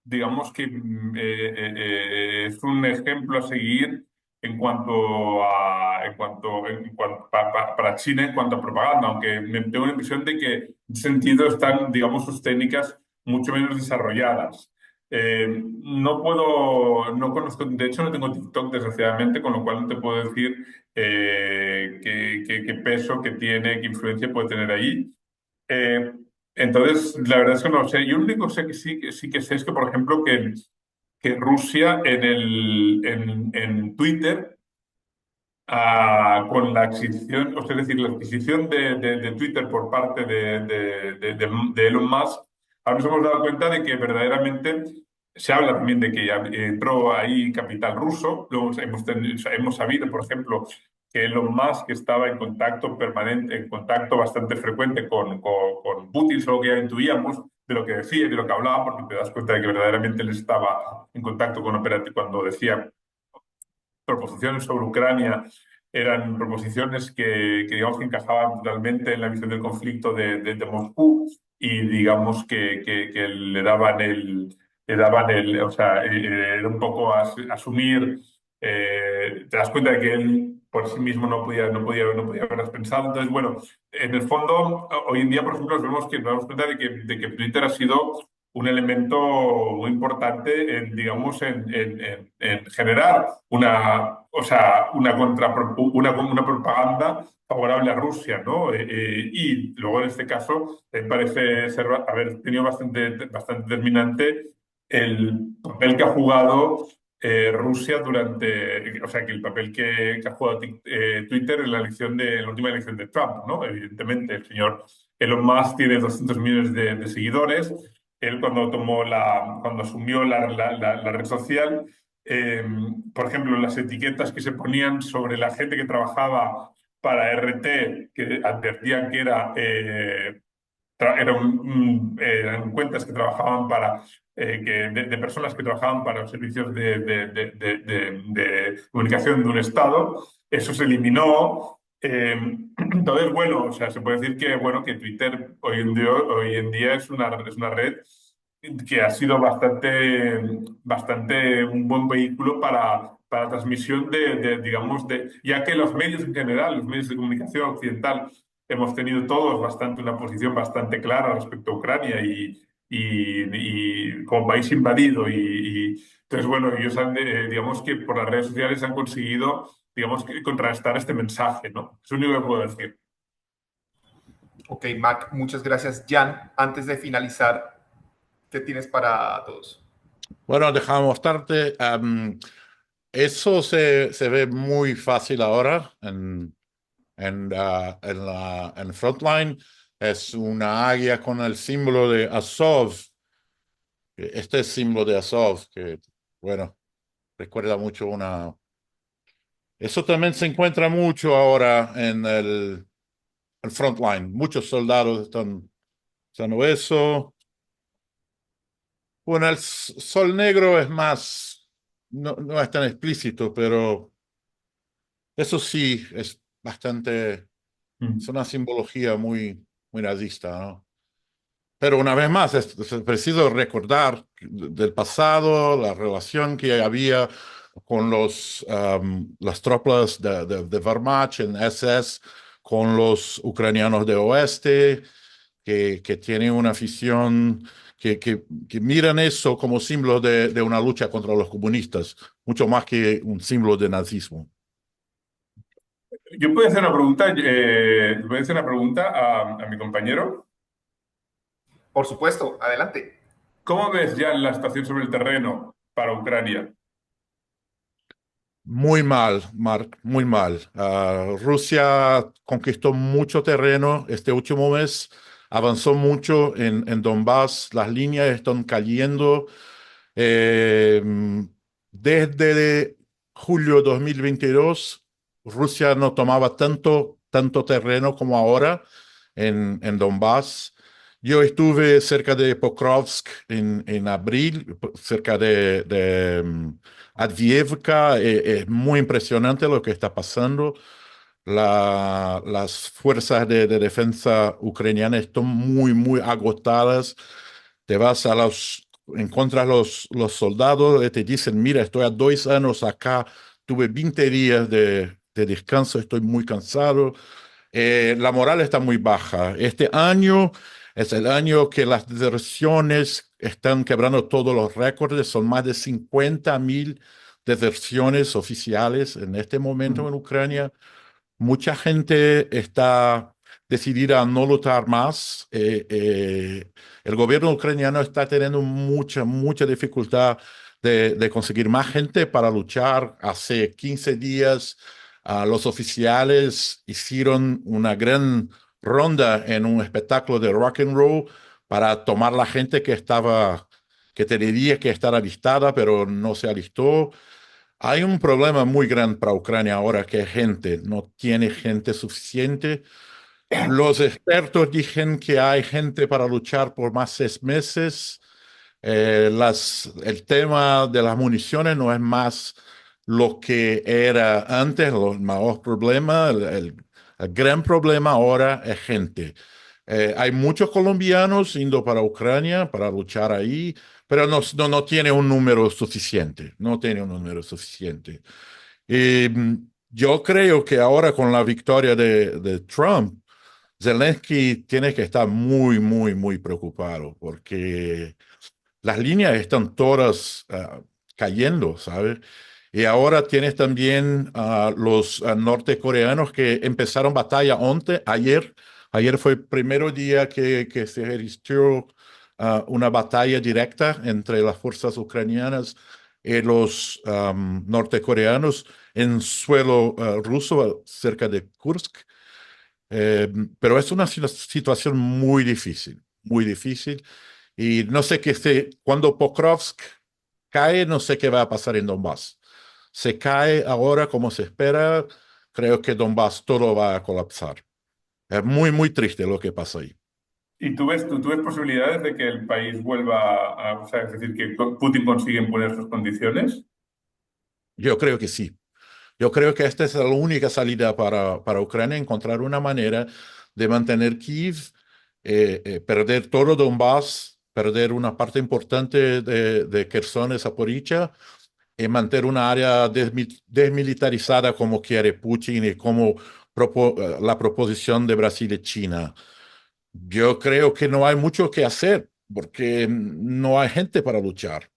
digamos que es un ejemplo a seguir en cuanto para China en cuanto a propaganda, aunque me tengo la impresión de que en ese sentido están, digamos, sus técnicas mucho menos desarrolladas. No conozco, de hecho no tengo TikTok desgraciadamente, con lo cual no te puedo decir qué peso que tiene, qué influencia puede tener ahí. Eh, entonces, la verdad es que no lo sé. Yo lo único que sí que sé es que, por ejemplo, que Rusia en Twitter, con la adquisición, o sea, es decir, la adquisición de Twitter por parte de Elon Musk, ahora nos hemos dado cuenta de que verdaderamente se habla también de que ya entró ahí capital ruso. Luego hemos sabido, por ejemplo, que Elon Musk estaba en contacto permanente, en contacto bastante frecuente con Putin, solo que ya intuíamos de lo que decía y de lo que hablaba, porque te das cuenta de que verdaderamente él estaba en contacto con operativo cuando decía proposiciones sobre Ucrania eran proposiciones que digamos que encajaban totalmente en la visión del conflicto de Moscú y digamos que o sea, era un poco asumir, te das cuenta de que él por sí mismo no podía haberlas pensado. Entonces, bueno, en el fondo, hoy en día, por ejemplo, nos damos cuenta de que Twitter ha sido un elemento muy importante en, digamos, en generar o sea, una propaganda favorable a Rusia, ¿no? Y luego, en este caso, parece haber tenido bastante determinante el papel que ha jugado Rusia o sea, que el papel que ha jugado Twitter en la última elección de Trump, ¿no? Evidentemente, el señor Elon Musk tiene 200 millones de seguidores. Él cuando asumió la red social, eh, por ejemplo, las etiquetas que se ponían sobre la gente que trabajaba para RT, que advertían que eran cuentas que trabajaban de personas que trabajaban para los servicios de comunicación de un Estado. Eso se eliminó. Entonces, bueno, o sea, se puede decir que, bueno, que Twitter hoy en día es una red que ha sido bastante un buen vehículo para la transmisión digamos, ya que los medios en general, los medios de comunicación occidental, hemos tenido todos una posición bastante clara respecto a Ucrania y como país invadido. Entonces, bueno, ellos digamos que por las redes sociales han conseguido, digamos, que contrarrestar este mensaje, ¿no? Es lo único que puedo decir. Ok, Mark, muchas gracias. Jan, antes de finalizar, ¿qué tienes para todos? Bueno, déjame mostrarte. Eso se ve muy fácil ahora en Frontline. Es una águila con el símbolo de Azov. Este es símbolo de Azov, que, bueno, recuerda mucho una... Eso también se encuentra mucho ahora en el Frontline. Muchos soldados están usando eso. Bueno, el sol negro es más, no es tan explícito, pero eso sí es bastante, es una simbología muy nazista, ¿no? Pero una vez más, es preciso recordar del pasado, la relación que había con las tropas de Wehrmacht en SS, con los ucranianos de oeste, que tienen una afición, que miran eso como símbolo de una lucha contra los comunistas, mucho más que un símbolo de nazismo. Yo puedo hacer una pregunta, voy a hacer una pregunta a mi compañero. Por supuesto, adelante. ¿Cómo ves ya la situación sobre el terreno para Ucrania? Muy mal, Mark, muy mal. Rusia conquistó mucho terreno este último mes, avanzó mucho en Donbass, las líneas están cayendo. Eh, Desde julio de 2022, Rusia no tomaba tanto terreno como ahora en Donbass. Yo estuve cerca de Pokrovsk en abril, cerca de Adviivka. Es muy impresionante lo que está pasando. Las fuerzas de defensa ucranianas están muy agotadas. Te vas encuentras los soldados y te dicen, mira, estoy a 2 años acá, tuve 20 días de descanso, estoy muy cansado. La moral está muy baja. Este año es el año que las deserciones están quebrando todos los récords. Son más de 50.000 deserciones oficiales en este momento en Ucrania. Mucha gente está decidida a no luchar más. El gobierno ucraniano está teniendo mucha dificultad de conseguir más gente para luchar. Hace 15 días, los oficiales hicieron una gran ronda en un espectáculo de rock and roll para tomar la gente que tendría que estar alistada, pero no se alistó. Hay un problema muy grande para Ucrania ahora, que gente no tiene gente suficiente. Los expertos dicen que hay gente para luchar por más 6 meses. El tema de las municiones no es más lo que era antes, el mayor problema. El gran problema ahora es gente. Hay muchos colombianos yendo para Ucrania para luchar ahí, pero no tiene un número suficiente. No tiene un número suficiente. Y yo creo que ahora con la victoria de Trump, Zelensky tiene que estar muy preocupado porque las líneas están todas cayendo, ¿sabes? Y ahora tienes también a los nortecoreanos que empezaron batalla ayer. Ayer fue el primer día que se registró una batalla directa entre las fuerzas ucranianas y los nortecoreanos en suelo ruso cerca de Kursk. Pero es una situación muy difícil, muy difícil. Y no sé cuando Pokrovsk cae, no sé qué va a pasar en Donbass. Se cae ahora como se espera, creo que Donbass todo va a colapsar. Es muy triste lo que pasa ahí. ¿Y tú ves posibilidades de que el país vuelva o sea, es decir, que Putin consiga imponer sus condiciones? Yo creo que sí. Yo creo que esta es la única salida para Ucrania, encontrar una manera de mantener Kiev, perder todo Donbass, perder una parte importante de Kherson y Zaporizhia, y mantener una área desmilitarizada como quiere Putin y como la proposición de Brasil y China. Yo creo que no hay mucho que hacer porque no hay gente para luchar.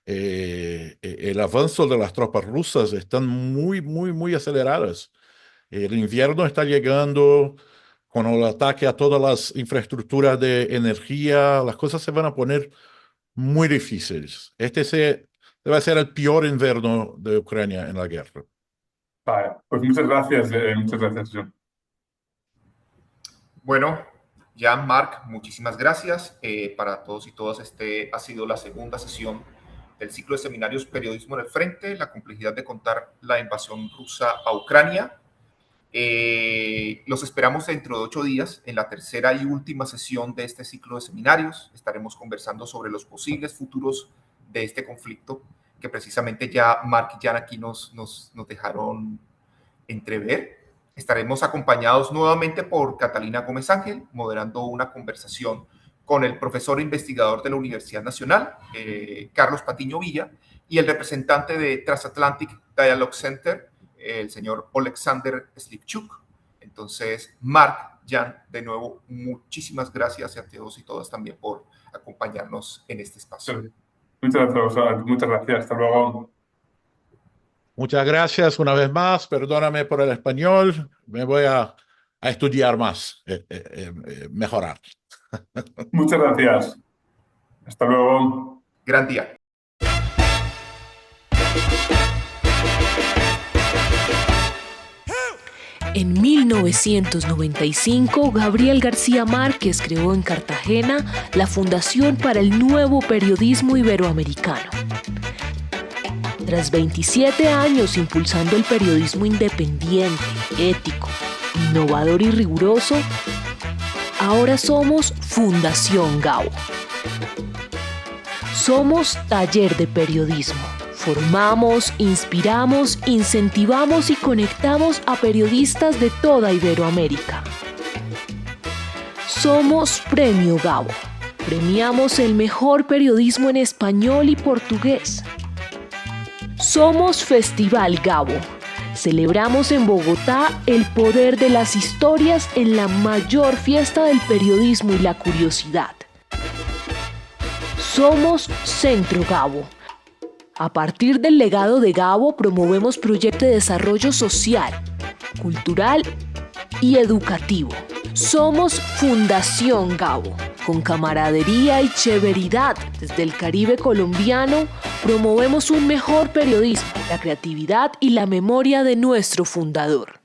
El avance de las tropas rusas están muy aceleradas. El invierno está llegando con el ataque a todas las infraestructuras de energía. Las cosas se van a poner muy difíciles. Debe ser el peor invierno de Ucrania en la guerra. Vale, pues muchas gracias, John. Bueno, Jan, Marc, muchísimas gracias. Para todos y todas, este ha sido la segunda sesión del ciclo de seminarios Periodismo en el Frente, la complejidad de contar la invasión rusa a Ucrania. Los esperamos dentro de 8 días en la tercera y última sesión de este ciclo de seminarios. Estaremos conversando sobre los posibles futuros de este conflicto que precisamente ya Marc y Jan aquí nos dejaron entrever. Estaremos acompañados nuevamente por Catalina Gómez Ángel, moderando una conversación con el profesor e investigador de la Universidad Nacional, Carlos Patiño Villa, y el representante de Transatlantic Dialogue Center, el señor Oleksandr Slivchuk. Entonces, Mark, Jan, de nuevo, muchísimas gracias a todos y todas también por acompañarnos en este espacio. Muchas gracias, muchas gracias. Hasta luego. Muchas gracias una vez más. Perdóname por el español. Me voy a estudiar más, mejorar. Muchas gracias. Hasta luego. Gran día. En 1995, Gabriel García Márquez creó en Cartagena la Fundación para el Nuevo Periodismo Iberoamericano. Tras 27 años impulsando el periodismo independiente, ético, innovador y riguroso, ahora somos Fundación Gabo. Somos taller de periodismo. Formamos, inspiramos, incentivamos y conectamos a periodistas de toda Iberoamérica. Somos Premio Gabo. Premiamos el mejor periodismo en español y portugués. Somos Festival Gabo. Celebramos en Bogotá el poder de las historias en la mayor fiesta del periodismo y la curiosidad. Somos Centro Gabo. A partir del legado de Gabo promovemos proyectos de desarrollo social, cultural y educativo. Somos Fundación Gabo. Con camaradería y chéveridad desde el Caribe colombiano, promovemos un mejor periodismo, la creatividad y la memoria de nuestro fundador.